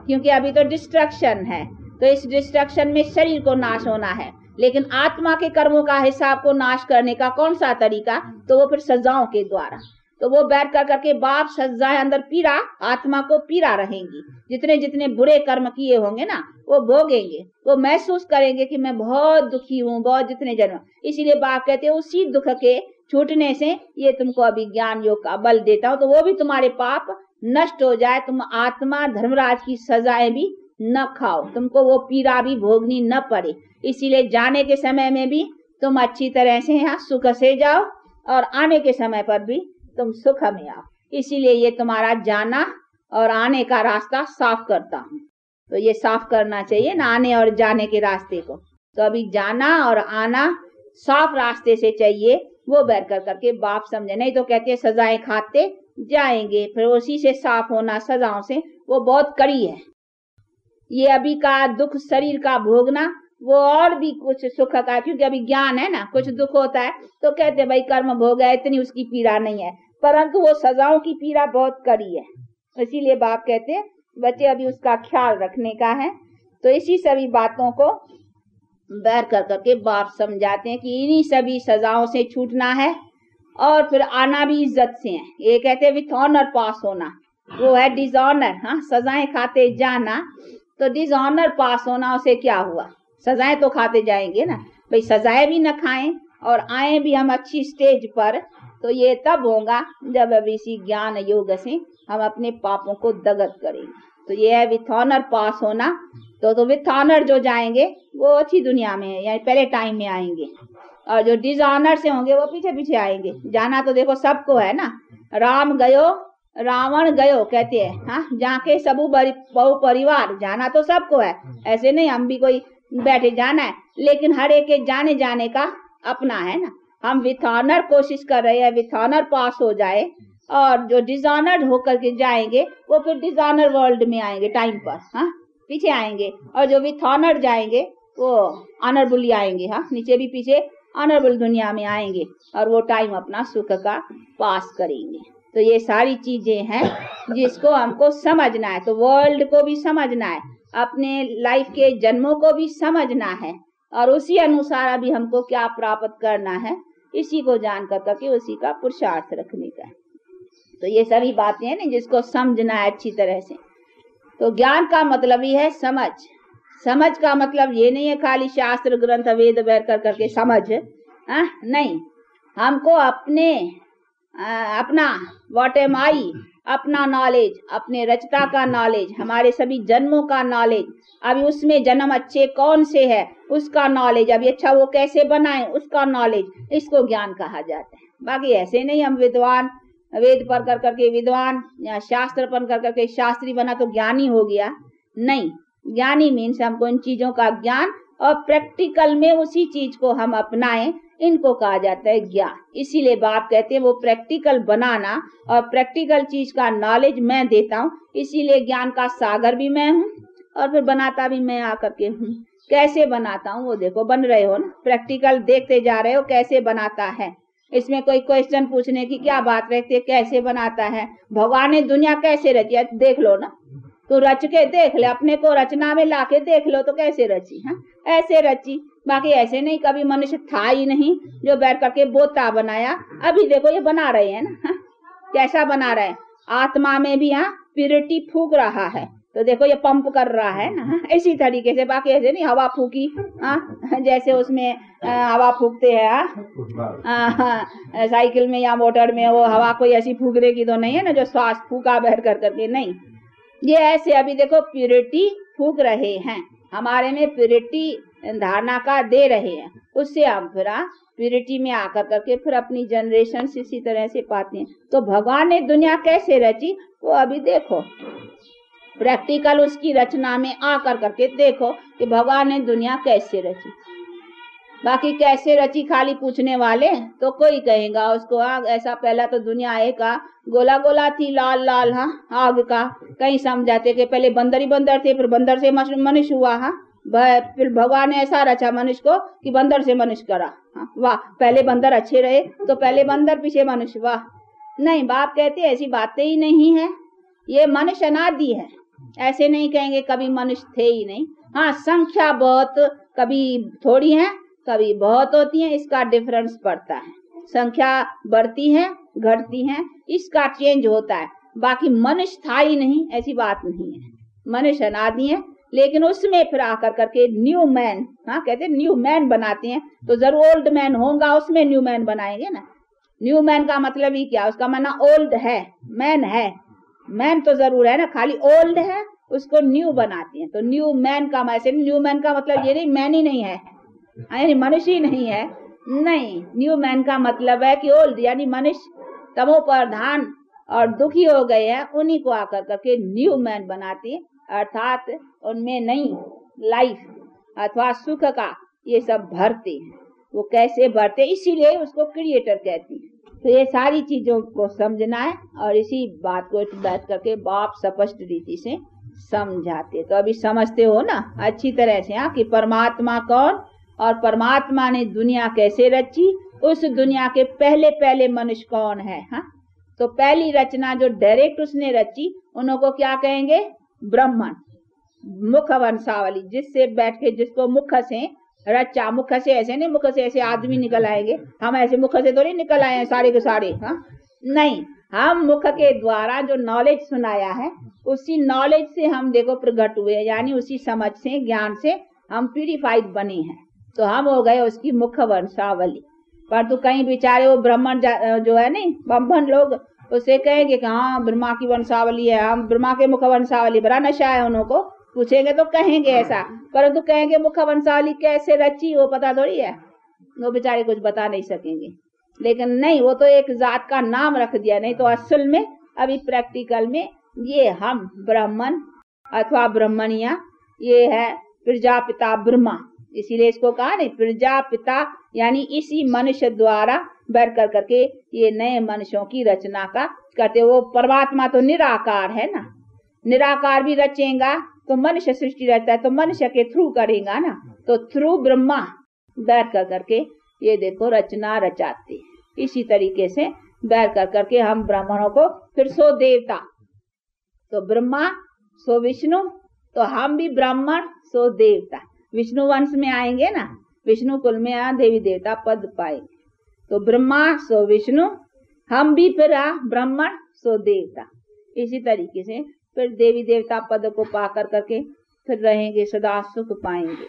क्योंकि अभी तो डिस्ट्रक्शन है, तो इस डिस्ट्रक्शन में शरीर को नाश होना है। लेकिन आत्मा के कर्मों का हिसाब को नाश करने का कौन सा तरीका? तो वो फिर सजाओं के द्वारा। तो वो बैठ कर करके बाप सजाएं, अंदर पीड़ा, आत्मा को पीड़ा रहेंगी। जितने जितने बुरे कर्म किए होंगे ना वो भोगेंगे, वो महसूस करेंगे कि मैं बहुत दुखी हूँ, बहुत जितने जन्म। इसीलिए बाप कहते हैं उसी दुख के छूटने से ये तुमको अभी ज्ञान योग का बल देता हूँ, तो वो भी तुम्हारे पाप नष्ट हो जाए, तुम आत्मा धर्मराज की सजाएं भी न खाओ, तुमको वो पीड़ा भी भोगनी न पड़े। इसीलिए जाने के समय में भी तुम अच्छी तरह से यहाँ सुख से जाओ और आने के समय पर भी तुम सुख में आओ। इसीलिए ये तुम्हारा जाना और आने का रास्ता साफ करता हूँ। तो ये साफ करना चाहिए ना आने और जाने के रास्ते को। तो अभी जाना और आना साफ रास्ते से चाहिए, वो बैठ कर करके बाप समझे। नहीं तो कहते हैं सजाएं खाते जाएंगे, फिर उसी से साफ होना सजाओं से वो बहुत कड़ी है। ये अभी का दुख शरीर का भोगना वो और भी कुछ सुख का, क्योंकि अभी ज्ञान है ना, कुछ दुख होता है तो कहते भाई कर्म भोग है, इतनी उसकी पीड़ा नहीं है, परंतु वो सजाओं की पीड़ा बहुत कड़ी है। इसीलिए बाप कहते हैं बच्चे अभी उसका ख्याल रखने का है। तो इसी सभी बातों को बैठ कर करके बाप समझाते हैं कि इन्हीं सभी सजाओं से छूटना है और फिर आना भी इज्जत से है। ये कहते हैं विथ ऑनर पास होना, वो है डिसऑनर। सजाएं खाते जाना, तो डिसऑनर पास होना, उसे क्या हुआ? सजाएं तो खाते जाएंगे ना भाई, सजाएं भी न खाएं और आए भी हम अच्छी स्टेज पर, तो ये तब होगा जब अब इसी ज्ञान योग से हम अपने पापों को दगत करेंगे। तो ये है विथ ऑनर पास होना। तो विथ ऑनर जो जाएंगे वो अच्छी दुनिया में है, यानी पहले टाइम में आएंगे, और जो डिसऑनर से होंगे वो पीछे पीछे आएंगे। जाना तो देखो सबको है ना, राम गयो रावण गयो कहते हैं, हाँ, जाके सबू बहु परिवार, जाना तो सबको है, ऐसे नहीं हम भी कोई बैठे जाना है, लेकिन हर एक के जाने जाने का अपना है ना। हम विथ ऑनर कोशिश कर रहे हैं, विथ ऑनर पास हो जाए, और जो डिसऑनर्ड होकर के जाएंगे वो फिर डिसऑनर वर्ल्ड में आएंगे टाइम पर, हाँ, पीछे आएंगे, और जो विथ ऑनर जाएंगे वो ऑनरबुली आएंगे, हाँ, नीचे भी पीछे ऑनरबुल दुनिया में आएंगे, और वो टाइम अपना सुख का पास करेंगे। तो ये सारी चीजें हैं जिसको हमको समझना है। तो वर्ल्ड को भी समझना है, अपने लाइफ के जन्मों को भी समझना है, और उसी अनुसार अभी हमको क्या प्राप्त करना है, इसी को जान करके उसी का पुरुषार्थ रखने का है। तो ये सभी बातें हैं ना जिसको समझना है अच्छी तरह से। तो ज्ञान का मतलब ही है समझ। समझ का मतलब ये नहीं है खाली शास्त्र ग्रंथ वेद बैर कर करके समझ, नहीं, हमको अपना व्हाट एम आई, अपना नॉलेज, अपने रचता का नॉलेज, हमारे सभी जन्मों का नॉलेज, अभी उसमें जन्म अच्छे कौन से है उसका नॉलेज, अभी अच्छा वो कैसे बनाए उसका नॉलेज, इसको ज्ञान कहा जाता है। बाकी ऐसे नहीं हम विद्वान, वेद पढ़ कर करके विद्वान या शास्त्र पढ़ कर करके शास्त्री बना तो ज्ञानी हो गया, नहीं। ज्ञानी मीन्स हमको इन चीजों का ज्ञान, और प्रैक्टिकल में उसी चीज को हम अपनाएं, इनको कहा जाता है ज्ञान। इसीलिए बाप कहते हैं वो प्रैक्टिकल बनाना, और प्रैक्टिकल चीज का नॉलेज मैं देता हूँ, इसीलिए ज्ञान का सागर भी मैं हूँ और फिर बनाता भी मैं आकर के हूँ। कैसे बनाता हूँ वो देखो, बन रहे हो ना, प्रैक्टिकल देखते जा रहे हो कैसे बनाता है। इसमें कोई क्वेश्चन पूछने की क्या बात रखती है, कैसे बनाता है। भगवान ने दुनिया कैसे रची है देख लो ना, तो रच के देख ले, अपने को रचना में लाके देख लो तो कैसे रची है, ऐसे रची। बाकी ऐसे नहीं कभी मनुष्य था ही नहीं जो बैठ करके बोता बनाया। अभी देखो ये बना रहे हैं ना, कैसा बना रहे हैं, आत्मा में भी यहाँ प्यूरिटी फूक रहा है, तो देखो ये पंप कर रहा है ना, इसी तरीके से। बाकी ऐसे नहीं हवा फूकी, जैसे उसमें हवा फूकते हैं साइकिल में या मोटर में, वो हवा कोई ऐसी फूकने की तो नहीं है ना जो श्वास फूका बैठ कर करके, नहीं। ये ऐसे अभी देखो प्यूरिटी फूक रहे हैं, हमारे में प्यूरिटी धारणा का दे रहे हैं, उससे हम फिर प्यूरिटी में आकर करके फिर अपनी जनरेशन इसी तरह से पाते हैं। तो भगवान ने दुनिया कैसे रची वो अभी देखो, प्रैक्टिकल उसकी रचना में आकर करके देखो कि भगवान ने दुनिया कैसे रची। बाकी कैसे रची खाली पूछने वाले तो कोई कहेगा उसको आग, ऐसा पहला तो दुनिया एक गोला गोला थी, लाल लाल, आग का। कहीं समझाते कि पहले बंदर ही बंदर थे, फिर बंदर से मनुष्य हुआ, फिर भगवान ने ऐसा रचा मनुष्य को कि बंदर से मनुष्य करा, वाह। पहले बंदर अच्छे रहे तो पहले बंदर पीछे मनुष्य, वाह। नहीं, बाप कहते ऐसी बातें ही नहीं है, ये मनुष्य अनादि है। ऐसे नहीं कहेंगे कभी मनुष्य थे ही नहीं, हाँ संख्या बहुत कभी थोड़ी है कभी बहुत होती है, इसका डिफरेंस पड़ता है। संख्या बढ़ती है घटती है, इसका चेंज होता है। बाकी मनुष्य था ही नहीं ऐसी बात नहीं है, मनुष्य अनादि है। लेकिन उसमें फिर आकर करके न्यू मैन, कहते न्यू मैन बनाते हैं, तो जरूर ओल्ड मैन होगा उसमें न्यू मैन बनाएंगे ना। न्यू मैन का मतलब ही क्या, उसका माना ओल्ड है, मैन है, मैन तो जरूर है ना, खाली ओल्ड है उसको न्यू बनाते हैं। तो न्यू मैन का ऐसे, न्यू मैन का मतलब ये नहीं मैन ही नहीं है, यानी मनुष्य ही नहीं है, नहीं। न्यू मैन का मतलब है कि ओल्ड यानी मनुष्य तमो प्रधान और दुखी हो गए हैं, उन्हीं को आकर करके न्यू मैन बनाते हैं, अर्थात उनमें नई लाइफ अथवा सुख का ये सब भरते हैं। वो कैसे भरते, इसीलिए उसको क्रिएटर कहते हैं। तो ये सारी चीजों को समझना है, और इसी बात को बैठ करके बाप स्पष्ट रीति से समझाते। तो अभी समझते हो ना अच्छी तरह से कि परमात्मा कौन और परमात्मा ने दुनिया कैसे रची, उस दुनिया के पहले पहले मनुष्य कौन है। तो पहली रचना जो डायरेक्ट उसने रची उन्हों को क्या कहेंगे, ब्राह्मण, मुख वंशावली, जिससे बैठ के जिसको मुख से रचा। मुख से ऐसे नहीं, मुख से ऐसे आदमी निकल आएंगे, हम ऐसे मुख से थोड़ी निकल आए हैं सारे के सारे, नहीं। हम मुख के द्वारा जो नॉलेज सुनाया है उसी नॉलेज से हम देखो प्रकट हुए, यानी उसी समझ से ज्ञान से हम प्यूरिफाइड बने हैं, तो हम हो गए उसकी मुख वंशावली। पर तो कहीं बेचारे वो ब्राह्मण जो है नहीं, ब्राह्मण लोग उसे कहेंगे कि हाँ ब्रह्मा की वंशावली है, हम ब्रह्मा के मुख वंशावली, बड़ा नशा है उनको, पूछेंगे तो कहेंगे ऐसा, परंतु कहेंगे मुख वंशावली कैसे रची वो पता थोड़ी है, वो बेचारे कुछ बता नहीं सकेंगे। लेकिन नहीं, वो तो एक जात का नाम रख दिया, नहीं तो असल में अभी प्रैक्टिकल में ये हम ब्राह्मण अथवा ब्रह्मणिया, ये है प्रजापिता ब्रह्मा, इसीलिए इसको कहा नहीं प्रजापिता, यानी इसी मनुष्य द्वारा बैठ कर करके ये नए मनुष्यों की रचना का करते। वो परमात्मा तो निराकार है ना, निराकार भी रचेगा तो मनुष्य सृष्टि रहता है, तो मनुष्य के थ्रू करेगा ना, तो थ्रू ब्रह्मा बैठ कर करके ये देखो रचना रचाते। इसी तरीके से बैठ कर करके हम ब्राह्मणों को फिर सो देवता, तो ब्रह्मा सो विष्णु, तो हम भी ब्राह्मण सो देवता, विष्णु वंश में आएंगे ना, विष्णु कुल में देवी देवता पद पाएंगे। तो ब्रह्मा सो विष्णु, हम भी फिर ब्राह्मण सो देवता। इसी तरीके से फिर देवी देवता पद को पा कर करके फिर रहेंगे, सदा सुख पाएंगे।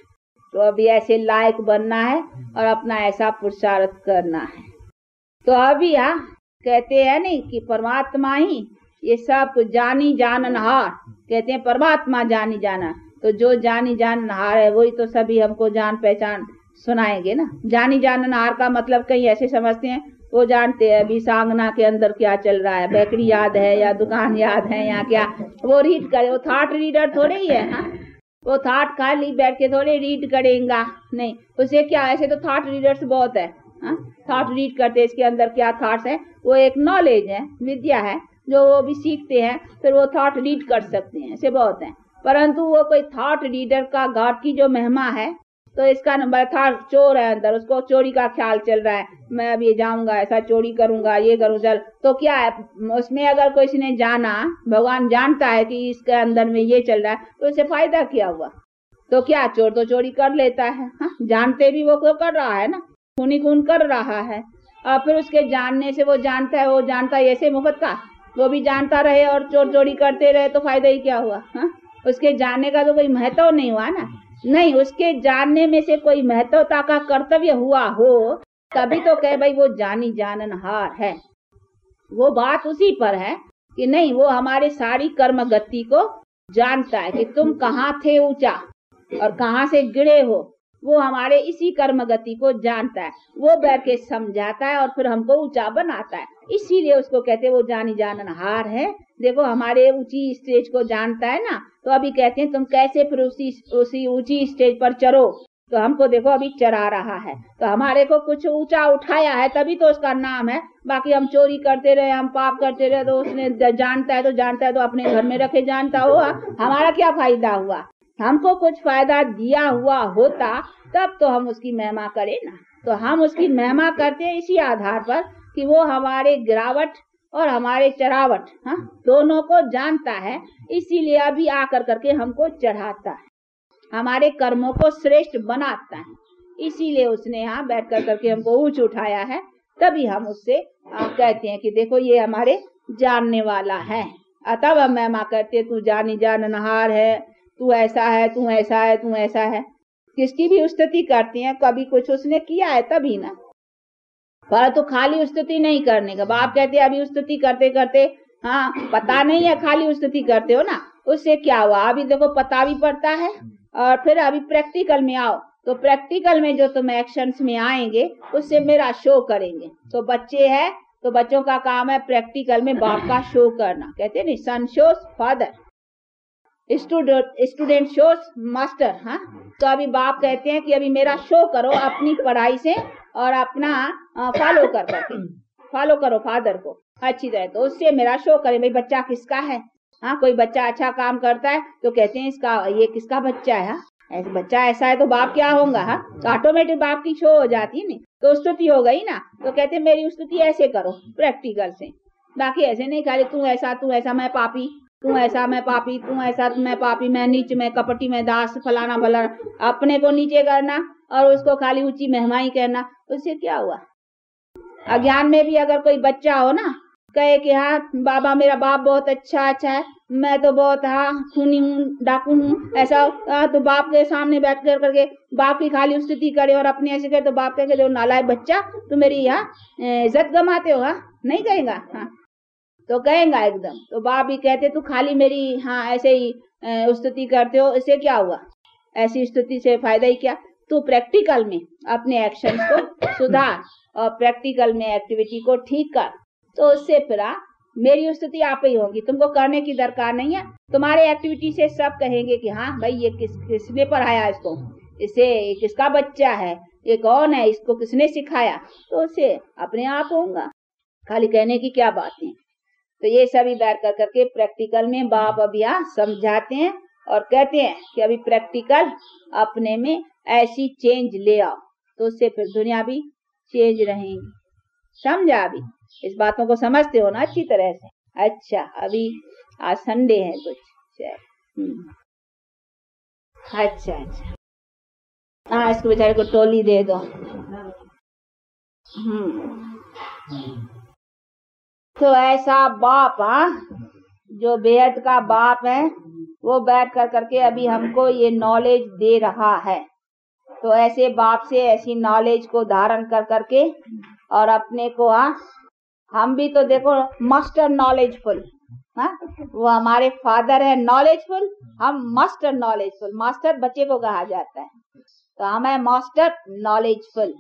तो अभी ऐसे लायक बनना है और अपना ऐसा पुरुषार्थ करना है। तो अभी कहते हैं नहीं कि परमात्मा ही ये सब जानी जाननहार, कहते हैं परमात्मा जानी जाना, तो जो जानी जाननहार है वही तो सभी हमको जान पहचान सुनाएंगे ना। जानी जाननहार का मतलब कहीं ऐसे समझते हैं वो जानते हैं अभी सांगना के अंदर क्या चल रहा है, बेकरी याद है या दुकान याद है या क्या, वो रीड करे, वो थॉट रीडर थोड़े ही है। वो थॉट खाली बैठ के थोड़े रीड करेगा, नहीं उसे क्या, ऐसे तो थॉट रीडर्स बहुत है, थॉट रीड करते, इसके अंदर क्या थॉट्स है, वो एक नॉलेज है, विद्या है जो वो भी सीखते हैं, फिर वो थॉट रीड कर सकते हैं, ऐसे बहुत हैं। परंतु वो कोई थॉट रीडर का गॉड की जो महिमा है, तो इसका नंबर था चोर है अंदर, उसको चोरी का ख्याल चल रहा है, मैं अब ये जाऊंगा ऐसा चोरी करूंगा, ये करूं, चल तो क्या है उसमें, अगर कोई ने जाना, भगवान जानता है कि इसके अंदर में ये चल रहा है, तो उसे फायदा क्या हुआ। तो क्या चोर तो चोरी कर लेता है, जानते भी वो कर रहा है ना, खूनी खून कर रहा है, और फिर उसके जानने से वो जानता है, वो जानता है ऐसे मुफ्त का, वो भी जानता रहे और चोर चोरी करते रहे, तो फायदा ही क्या हुआ। उसके जानने का तो कोई महत्व नहीं हुआ ना, नहीं उसके जानने में से कोई महत्वता का कर्तव्य हुआ हो तभी तो कहे भाई वो जानी जाननहार है। वो बात उसी पर है कि नहीं, वो हमारे सारी कर्म गति को जानता है कि तुम कहाँ थे ऊंचा और कहाँ से गिरे हो, वो हमारे इसी कर्म गति को जानता है, वो बैठ के समझाता है और फिर हमको ऊंचा बनाता है। इसीलिए उसको कहते हैं वो जानी जाननहार है। देखो हमारे ऊंची स्टेज को जानता है ना, तो अभी कहते हैं तुम कैसे फिर उसी ऊंची स्टेज पर चढ़ो, तो हमको देखो अभी चढ़ा रहा है, तो हमारे को कुछ ऊंचा उठाया है तभी तो उसका नाम है। बाकी हम चोरी करते रहे, हम पाप करते रहे, तो उसने जानता है तो अपने घर में रखे जानता हुआ हमारा क्या फायदा हुआ। हमको कुछ फायदा दिया हुआ होता तब तो हम उसकी महिमा करें ना। तो हम उसकी महिमा करते हैं इसी आधार पर कि वो हमारे गिरावट और हमारे चढ़ावट दोनों को जानता है, इसीलिए अभी आकर करके हमको चढ़ाता है, हमारे कर्मों को श्रेष्ठ बनाता है। इसीलिए उसने यहाँ बैठ कर करके हमको ऊंच उठाया है, तभी हम उससे कहते हैं कि देखो ये हमारे जानने वाला है। तब हम महिमा करते तू जानी जाननहार है, तू ऐसा है, तू ऐसा है, तू ऐसा है। किसकी भी स्तुति करती हैं, कभी कुछ उसने किया है तभी ना, पर तो खाली स्तुति नहीं करने का। बाप कहते अभी स्तुति करते करते पता नहीं है, खाली स्तुति करते हो ना, उससे क्या हुआ। अभी देखो पता भी पड़ता है, और फिर अभी प्रैक्टिकल में आओ, तो प्रैक्टिकल में जो तुम एक्शंस में आएंगे उससे मेरा शो करेंगे। तो बच्चे हैं तो बच्चों का काम है प्रैक्टिकल में बाप का शो करना। कहते नहीं son shows father, student shows master. तो अभी बाप कहते हैं कि अभी मेरा शो करो अपनी पढ़ाई से और अपना फॉलो करो फादर को अच्छी तरह, तो उससे मेरा शो करे भाई बच्चा किसका है। कोई बच्चा अच्छा काम करता है तो कहते हैं इसका, ये किसका बच्चा है, ऐसे बच्चा ऐसा है तो बाप क्या होगा। तो ऑटोमेटिक बाप की शो हो जाती है, नहीं तो स्तुति हो गई ना। तो कहते हैं मेरी स्तुति ऐसे करो प्रैक्टिकल से, बाकी ऐसे नहीं खाली तू ऐसा मैं पापी, तू ऐसा मैं पापी, तू ऐसा मैं पापी, मैं नीच, मैं कपटी, मैं दास, फलाना फलाना, अपने को नीचे करना और उसको खाली ऊंची महिमा ही कहना। उससे क्या हुआ। अज्ञान में भी अगर कोई बच्चा हो ना, कहे कि बाबा मेरा बाप बहुत अच्छा है, मैं तो बहुत खूनी हूँ, डाकू हूँ, ऐसा, तो बाप के सामने बैठ कर करके बाप की खाली स्तुति करे और अपने ऐसे करे, तो बाप कहे जो नालायक बच्चा तो मेरी इज्जत गमाते हो, नहीं कहेगा। तो कहेगा एकदम। तो बाप भी कहते तू खाली मेरी ऐसे ही स्तुति करते हो, इससे क्या हुआ, ऐसी स्तुति से फायदा ही क्या। तू प्रैक्टिकल में अपने एक्शन को सुधार और प्रैक्टिकल में एक्टिविटी को ठीक कर, तो उससे फिर मेरी स्तुति आप ही होगी, तुमको करने की दरकार नहीं है। तुम्हारे एक्टिविटी से सब कहेंगे कि हाँ भाई ये किसने पढ़ाया इसको, इसे किसका बच्चा है, ये कौन है, इसको किसने सिखाया, तो उसे अपने आप होगा। खाली कहने की क्या बात है। तो ये सभी बैठ कर करके प्रैक्टिकल में बाप अभी यहाँ समझाते हैं और कहते हैं कि अभी प्रैक्टिकल अपने में ऐसी चेंज ले आओ, तो उससे फिर दुनिया भी चेंज रहेंगी। समझा? अभी इस बातों को समझते हो ना अच्छी तरह से? अच्छा, अभी आज संडे है कुछ। अच्छा अच्छा, हाँ इसको बेचारे को टोली दे दो। तो ऐसा बाप, हाँ जो बेहद का बाप है, वो बैठ कर करके अभी हमको ये नॉलेज दे रहा है। तो ऐसे बाप से ऐसी नॉलेज को धारण कर करके और अपने को, हाँ हम भी तो देखो मास्टर नॉलेजफुल, हाँ वो हमारे फादर है नॉलेजफुल, हम मास्टर नॉलेजफुल। मास्टर बच्चे को कहा जाता है, तो हम है मास्टर नॉलेजफुल।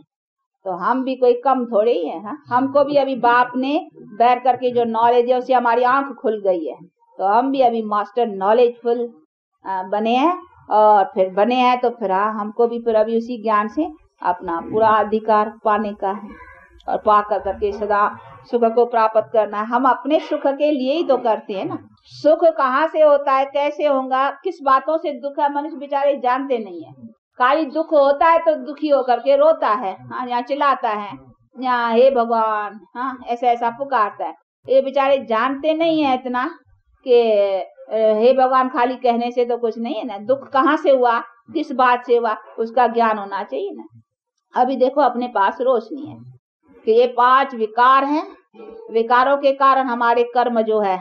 तो हम भी कोई कम थोड़े ही है। हाँ हमको भी अभी बाप ने बैठ करके जो नॉलेज है उससे हमारी आंख खुल गई है, तो हम भी अभी मास्टर नॉलेजफुल बने हैं। और फिर बने हैं तो फिर हाँ हमको भी फिर अभी उसी ज्ञान से अपना पूरा अधिकार पाने का है और पा कर करके सदा सुख को प्राप्त करना है। हम अपने सुख के लिए ही तो करते हैं ना। सुख कहाँ से होता है, कैसे होगा, किस बातों से दुख है, मनुष्य बेचारे जानते नहीं है। खाली दुख होता है तो दुखी होकर के रोता है, हाँ यहाँ चिल्लाता है, यहाँ हे भगवान, हाँ ऐसा ऐसा पुकारता है। ये बेचारे जानते नहीं है इतना कि हे भगवान खाली कहने से तो कुछ नहीं है ना। दुख कहाँ से हुआ, किस बात से हुआ, उसका ज्ञान होना चाहिए ना। अभी देखो अपने पास रोशनी है कि ये 5 विकार हैं, विकारों के कारण हमारे कर्म जो है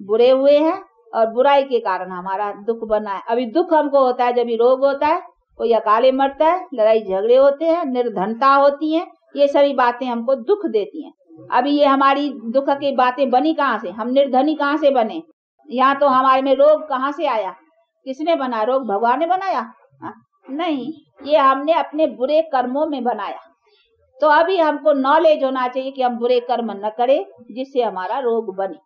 बुरे हुए हैं और बुराई के कारण हमारा दुख बना है। अभी दुख हमको होता है जब रोग होता है, कोई अकाले मरता है, लड़ाई झगड़े होते हैं, निर्धनता होती है, ये सभी बातें हमको दुख देती हैं। अभी ये हमारी दुख की बातें बनी कहाँ से, हम निर्धनी कहाँ से बने, यहाँ तो हमारे में रोग कहाँ से आया, किसने बनाया रोग, भगवान ने बनाया? नहीं, ये हमने अपने बुरे कर्मों में बनाया। तो अभी हमको नॉलेज होना चाहिए कि हम बुरे कर्म न करें जिससे हमारा रोग बने।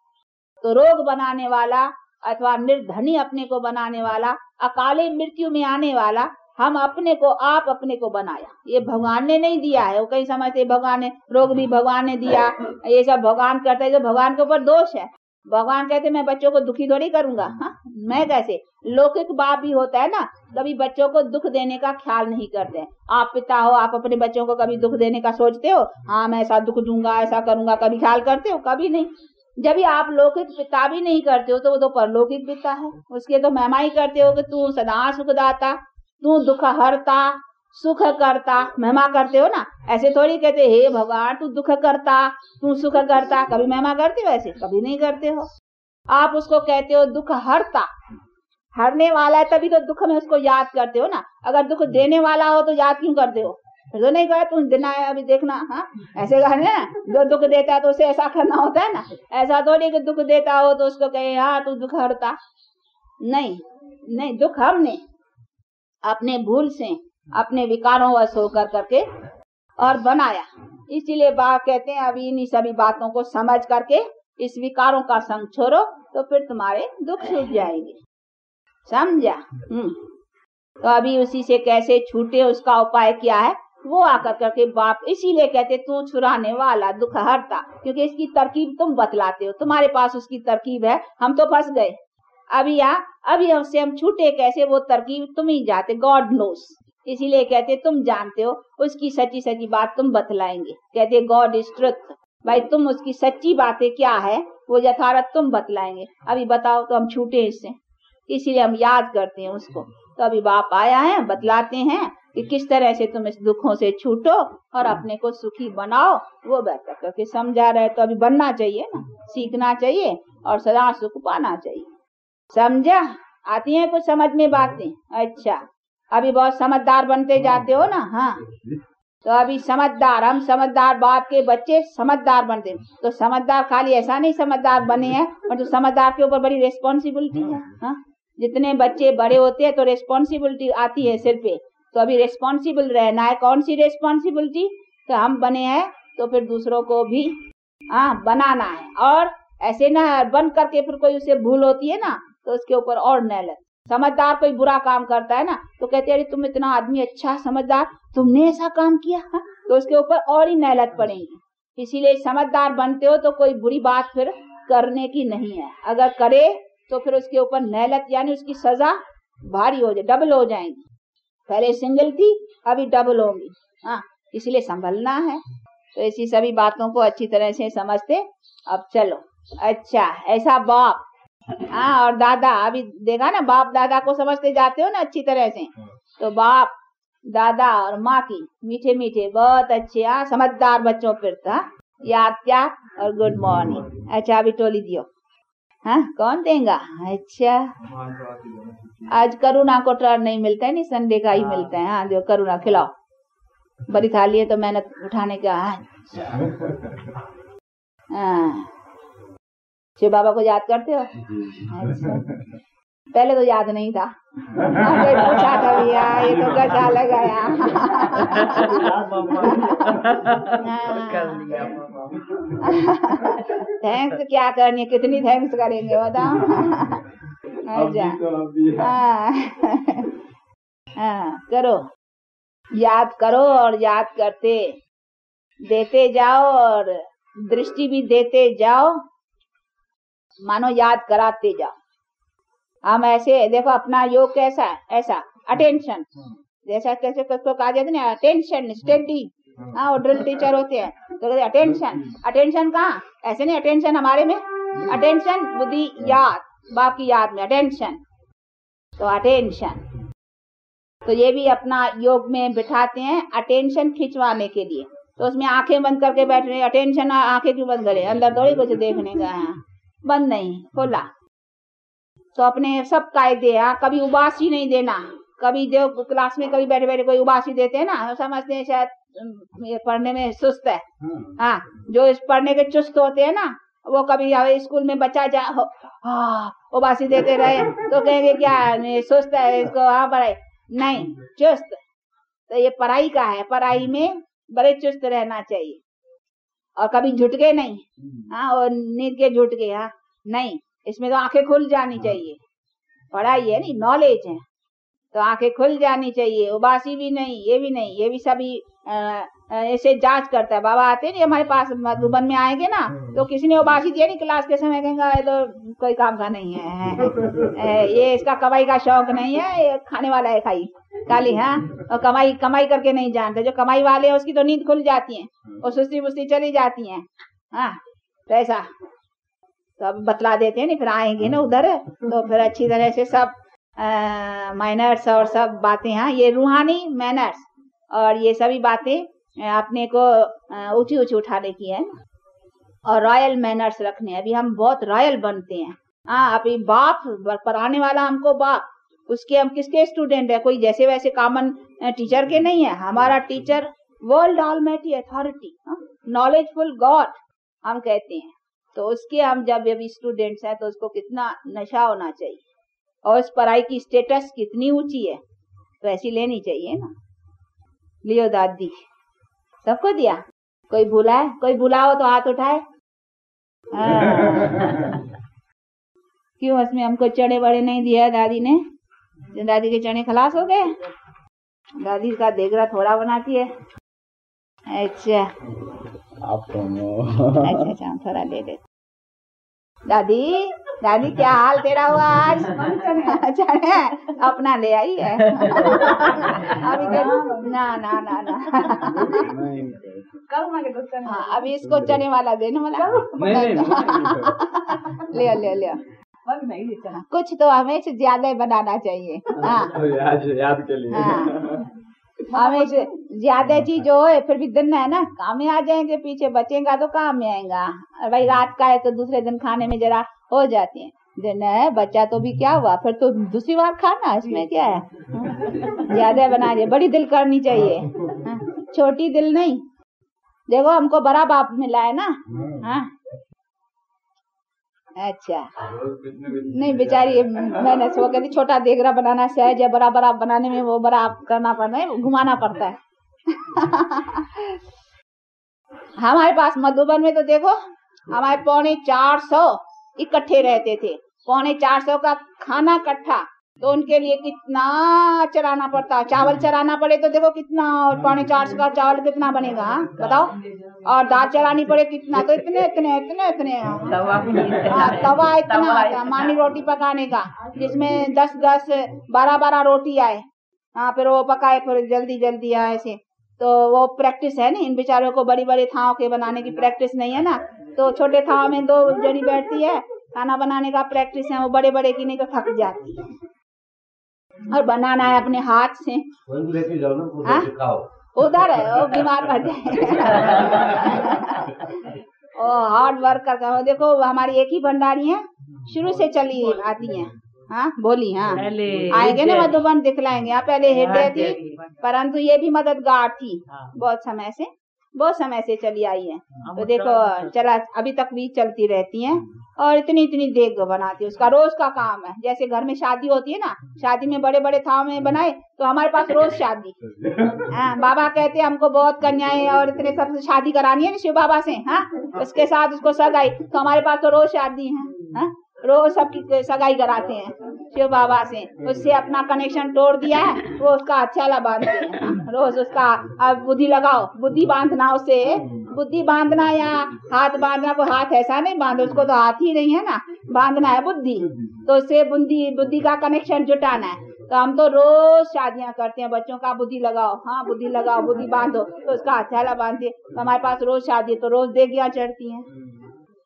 तो रोग बनाने वाला अथवा निर्धनी अपने को बनाने वाला, अकाले मृत्यु में आने वाला, हम अपने को आप अपने को बनाया। ये भगवान ने नहीं दिया है। वो कई समझते भगवान ने, रोग भी भगवान ने दिया, ये सब भगवान करता है, तो भगवान के ऊपर दोष है। भगवान कहते मैं बच्चों को दुखी थोड़ी करूंगा। हाँ मैं कैसे, लौकिक बाप भी होता है ना, कभी बच्चों को दुख देने का ख्याल नहीं करते हैं। आप पिता हो, आप अपने बच्चों को कभी दुख देने का सोचते हो? हाँ मैं ऐसा दुख दूंगा, ऐसा करूंगा, कभी ख्याल करते हो? कभी नहीं। जब भी आप लौकिक पिता भी नहीं करते हो तो वो तो परलौकिक पिता है, उसके तो महिमा ही करते हो कि तू सदा सुखदाता, तू दुख हरता, सुख करता, महिमा करते हो ना। ऐसे थोड़ी कहते हे भगवान तू दुख करता, तू सुख करता, कभी महिमा करते हो? ऐसे कभी नहीं करते हो। आप उसको कहते हो दुख हरता, हरने वाला है तभी तो दुख में उसको याद करते हो ना। अगर दुख देने वाला हो तो याद क्यों करते हो? फिर तो नहीं कहा तुम देना है, अभी देखना। हाँ ऐसे कहने ना, जो दुख देता है तो उसे ऐसा करना होता है ना। ऐसा थोड़ी कि दुख देता हो तो उसको कहे हाँ तू दुख हरता। नहीं नहीं, दुख हमने अपने भूल से, अपने विकारों वश होकर करके और बनाया। इसीलिए बाप कहते हैं अभी इन्हीं सभी बातों को समझ करके इस विकारों का संग छोड़ो तो फिर तुम्हारे दुख छूट जाएंगे। समझा? तो अभी उसी से कैसे छूटे उसका उपाय क्या है वो आकर करके बाप इसीलिए कहते तू छुड़ाने वाला, दुख हरता, क्योंकि इसकी तरकीब तुम बतलाते हो, तुम्हारे पास उसकी तरकीब है। हम तो फंस गए अभी हमसे हम छूटे कैसे, वो तरकीब तुम ही जाते, गॉड नोस। इसीलिए कहते तुम जानते हो, उसकी सच्ची सच्ची बात तुम बतलाएंगे। कहते गॉड इज ट्रुथ, भाई तुम उसकी सच्ची बातें क्या है वो यथार्थ तुम बतलाएंगे। अभी बताओ तो हम छूटे इससे, इसीलिए हम याद करते हैं उसको। तो अभी बाप आया है, बतलाते हैं कि किस तरह से तुम इस दुखों से छूटो और अपने को सुखी बनाओ। वो बेहतर करके समझा रहे, तो अभी बनना चाहिए ना, सीखना चाहिए और सदा सुख पाना चाहिए। समझा? आती है कुछ समझ में बातें? अच्छा, अभी बहुत समझदार बनते जाते हो ना। हाँ तो अभी समझदार, हम समझदार बाप के बच्चे समझदार बनते। तो समझदार खाली ऐसा नहीं समझदार बने हैं, और तो समझदार के ऊपर बड़ी रेस्पॉन्सिबिलिटी है। हाँ जितने बच्चे बड़े होते हैं तो रेस्पॉन्सिबिलिटी आती है सिर पे, तो अभी रेस्पॉन्सिबल रहना है। कौन सी रेस्पॉन्सिबिलिटी? तो हम बने हैं तो फिर दूसरों को भी बनाना है। और ऐसे ना बंद करके फिर कोई उसे भूल होती है ना तो उसके ऊपर और नेलत। समझदार कोई बुरा काम करता है ना तो कहते हैं अरे तुम इतना आदमी अच्छा समझदार, तुमने ऐसा काम किया हा? तो उसके ऊपर और ही नेलत पड़ेगी। इसीलिए समझदार बनते हो तो कोई बुरी बात फिर करने की नहीं है, अगर करे तो फिर उसके ऊपर नेलत यानी उसकी सजा भारी हो जाए, डबल हो जाएगी। पहले सिंगल थी अभी डबल होंगी। हाँ, इसलिए संभलना है। तो ऐसी सभी बातों को अच्छी तरह से समझते। अब चलो, अच्छा ऐसा बाप, हाँ, और दादा, अभी देखा ना बाप दादा को समझते जाते हो ना अच्छी तरह से। तो बाप दादा और माँ की मीठे मीठे बहुत अच्छे, हाँ, समझदार बच्चों पर था याद क्या और गुड मॉर्निंग। अच्छा अभी टोली दियो, हाँ कौन देगा? अच्छा आज करुणा को टर्न नहीं मिलता है, नहीं संडे का ही मिलता है। हाँ दियो करुणा, खिलाओ। बड़ी थाली है तो मेहनत उठाने का। हाँ, शिव बाबा को याद करते हो? अच्छा, पहले तो याद नहीं था, पूछा था भैया ये तो गजा लगाया। थैंक्स क्या करनी है, कितनी थैंक्स करेंगे बताओ। हाँ करो, याद करो और याद करते देते जाओ और दृष्टि भी देते जाओ, मानो याद कराते जाओ। हम ऐसे देखो अपना योग कैसा है, ऐसा अटेंशन, जैसा कैसे किसको कहा जाता है ना अटेंशन स्टडी। हाँ वो ड्रिल टीचर होते हैं तो कहते अटेंशन, अटेंशन कहाँ, ऐसे नहीं अटेंशन हमारे में, अटेंशन बुद्धि याद, बाप की याद में अटेंशन। तो अटेंशन तो ये भी अपना योग में बिठाते हैं अटेंशन खिंचवाने के लिए। तो उसमें आंखें बंद करके बैठ रहे, अटेंशन आंखें क्यों बंद करे, अंदर थोड़ी कुछ देखने का है, बंद नहीं खोला। तो अपने सब कायदे, हाँ कभी उबासी नहीं देना। कभी जो क्लास में कभी बैठे बैठे कोई उबासी देते हैं ना, समझते हैं शायद पढ़ने में सुस्त है। हाँ, जो इस पढ़ने के चुस्त होते हैं ना, वो कभी स्कूल में बच्चा उबासी देते रहे तो कहेंगे क्या सुस्त है इसको, हाँ पढ़ाई नहीं चुस्त। तो ये पढ़ाई का है, पढ़ाई में बड़े चुस्त रहना चाहिए। और कभी झुटके नहीं, हाँ और नींद के झुटके, हाँ नहीं, इसमें तो आंखें खुल जानी चाहिए। पढ़ाई है नहीं, नॉलेज है तो आंखें खुल जानी चाहिए। उबासी भी नहीं, ये भी नहीं, ये भी सभी ऐसे जांच करता है। बाबा आते नहीं हमारे पास, मधुबन में आएंगे ना तो किसी ने उबासी दिया नहीं क्लास के समय, कहेंगे तो कोई काम का नहीं है, ये इसका कमाई का शौक नहीं है, ये खाने वाला है खाई खाली। हाँ, और कमाई करके नहीं जानते। जो कमाई वाले हैं उसकी तो नींद खुल जाती है और सुस्ती बुस्ती चली जाती है। हाँ तो ऐसा सब बतला देते हैं नहीं, फिर आएंगे ना उधर तो फिर अच्छी तरह से सब माइनर्स और सब बातें, हाँ ये रूहानी मैनर्स और ये सभी बातें अपने को ऊंची ऊंची उठाने की है और रॉयल मैनर्स रखने। अभी हम बहुत रॉयल बनते हैं। हाँ अभी बाप पढ़ाने वाला हमको बाप, उसके हम किसके स्टूडेंट है, कोई जैसे वैसे कॉमन टीचर के नहीं है। हमारा teacher world almighty authority, knowledgeful God हम कहते हैं। तो उसके हम जब अभी स्टूडेंट्स हैं तो उसको कितना नशा होना चाहिए और इस पढ़ाई की स्टेटस कितनी ऊंची है तो ऐसी लेनी चाहिए ना। लियो दादी, सबको दिया, कोई भूला है, कोई भूला हो तो हाथ उठाए। क्यों उसमें हमको चने बड़े नहीं दिया दादी ने? दादी के चने खलास हो गए, दादी का देगरा थोड़ा बनाती है। अच्छा अच्छा थोड़ा ले ले। दादी दादी क्या हाल तेरा हुआ आज? चने अपना ले आई है। अभी ना ना ना ना हाँ, अभी इसको चने वाला देने वाला ले ले ले। कुछ तो हमें से ज्यादा बनाना चाहिए। हाँ याद के लिए। हाँ, हमें से ज्यादा चीज हो फिर भी दिन है ना, काम में आ जाएंगे, पीछे बचेगा तो काम में आएगा। भाई रात का है तो दूसरे दिन खाने में जरा हो जाती है, दिन है बच्चा तो भी क्या हुआ, फिर तो दूसरी बार खाना, इसमें क्या है। ज्यादा बना दे, बड़ी दिल करनी चाहिए, छोटी दिल नहीं। देखो हमको बड़ा बाप मिला है ना। हाँ अच्छा नहीं बेचारी मैंने वो कहती छोटा देगरा बनाना सहज है, बड़ा बड़ा बनाने में वो बड़ा करना पड़ता है, घुमाना पड़ता है। हमारे पास मधुबन में तो देखो हमारे 450 इकट्ठे रहते थे, 450 का खाना इकट्ठा, तो उनके लिए कितना चराना पड़ता, चावल चराना पड़े तो देखो कितना, 450 का चावल कितना बनेगा, हाँ बताओ, और दाल चरानी पड़े कितना, तो इतने इतने इतने इतने तवा इतना मानी रोटी पकाने का, जिसमें 10-10 12-12 रोटी आए, हाँ फिर वो पकाए, फिर जल्दी जल्दी आए ऐसे, तो वो प्रैक्टिस है ना इन बेचारों को, बड़ी बड़ी थाव के बनाने की प्रैक्टिस नहीं है ना, तो छोटे थाव में 2 जनी बैठती है, खाना बनाने का प्रैक्टिस है, वो बड़े बड़े की नहीं तो थक जाती है, और बनाना है अपने हाथ से, उधर है वो बीमार पड़ जाए हार्ड वर्क करके। देखो हमारी एक ही भंडारी है, शुरू से चली आती है, हाँ बोली, हाँ आएंगे ना मधुबन दिखलाएंगे। यहाँ पहले हृदय थी, परंतु ये भी मददगार थी, बहुत समय से चली आई है, तो देखो चला अभी तक भी चलती रहती हैं, और इतनी इतनी देग बनाती है, उसका रोज का काम है। जैसे घर में शादी होती है ना, शादी में बड़े बड़े थाव में बनाए, तो हमारे पास रोज शादी, बाबा कहते हैं हमको बहुत कन्याएं और इतने सबसे शादी करानी है ना शिव बाबा से, हाँ उसके साथ उसको सगाई, तो हमारे पास तो रोज शादी है, रोज सबकी सगाई कराते हैं शिव बाबा से, उससे अपना कनेक्शन तोड़ दिया है, वो उसका अच्छा बांधते हैं, रोज उसका अब बुद्धि लगाओ, बुद्धि बांधना, उससे बुद्धि बांधना या हाथ बांधना, को हाथ ऐसा नहीं बांधो, उसको तो हाथ ही नहीं है ना, बांधना है बुद्धि, तो उससे बुद्धि का कनेक्शन जुटाना है। तो हम तो रोज शादियां करते हैं, बच्चों का बुद्धि लगाओ, हाँ बुद्धि लगाओ, बुद्धि बांधो, तो उसका हथेला बांधते, तो हमारे पास रोज शादी, तो रोज देगियां चढ़ती हैं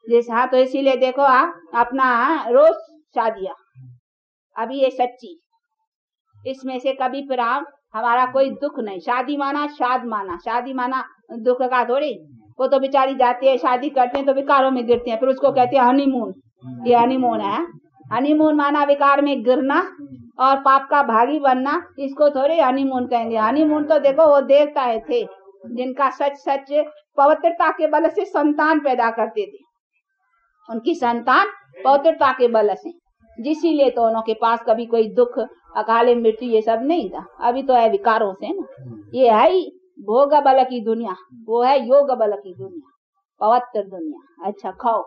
जैसे, हाँ तो इसीलिए देखो अपना रोज शादियां, अभी ये सच्ची, इसमें से कभी फिर हमारा कोई दुख नहीं, शादी माना शाद माना, शादी माना दुख का थोड़ी, वो तो बेचारी जाती है शादी करते हैं तो विकारों में गिरते हैं, फिर उसको कहते हैं हनीमून, ये हनीमून है, हनीमून माना विकार में गिरना और पाप का भागी बनना, इसको थोड़ी हनीमून कहेंगे। हनीमून तो देखो वो देवता थे जिनका सच पवित्रता के बल से संतान पैदा करते थे, उनकी संतान पवित्रता के बल से, जिसीलिए तो उनके पास कभी कोई दुख अकाले मृत्यु ये सब नहीं था। अभी तो है विकारों से ना, ये है ही भोग बल की दुनिया, वो है योग बल की दुनिया, पवित्र दुनिया। अच्छा खाओ।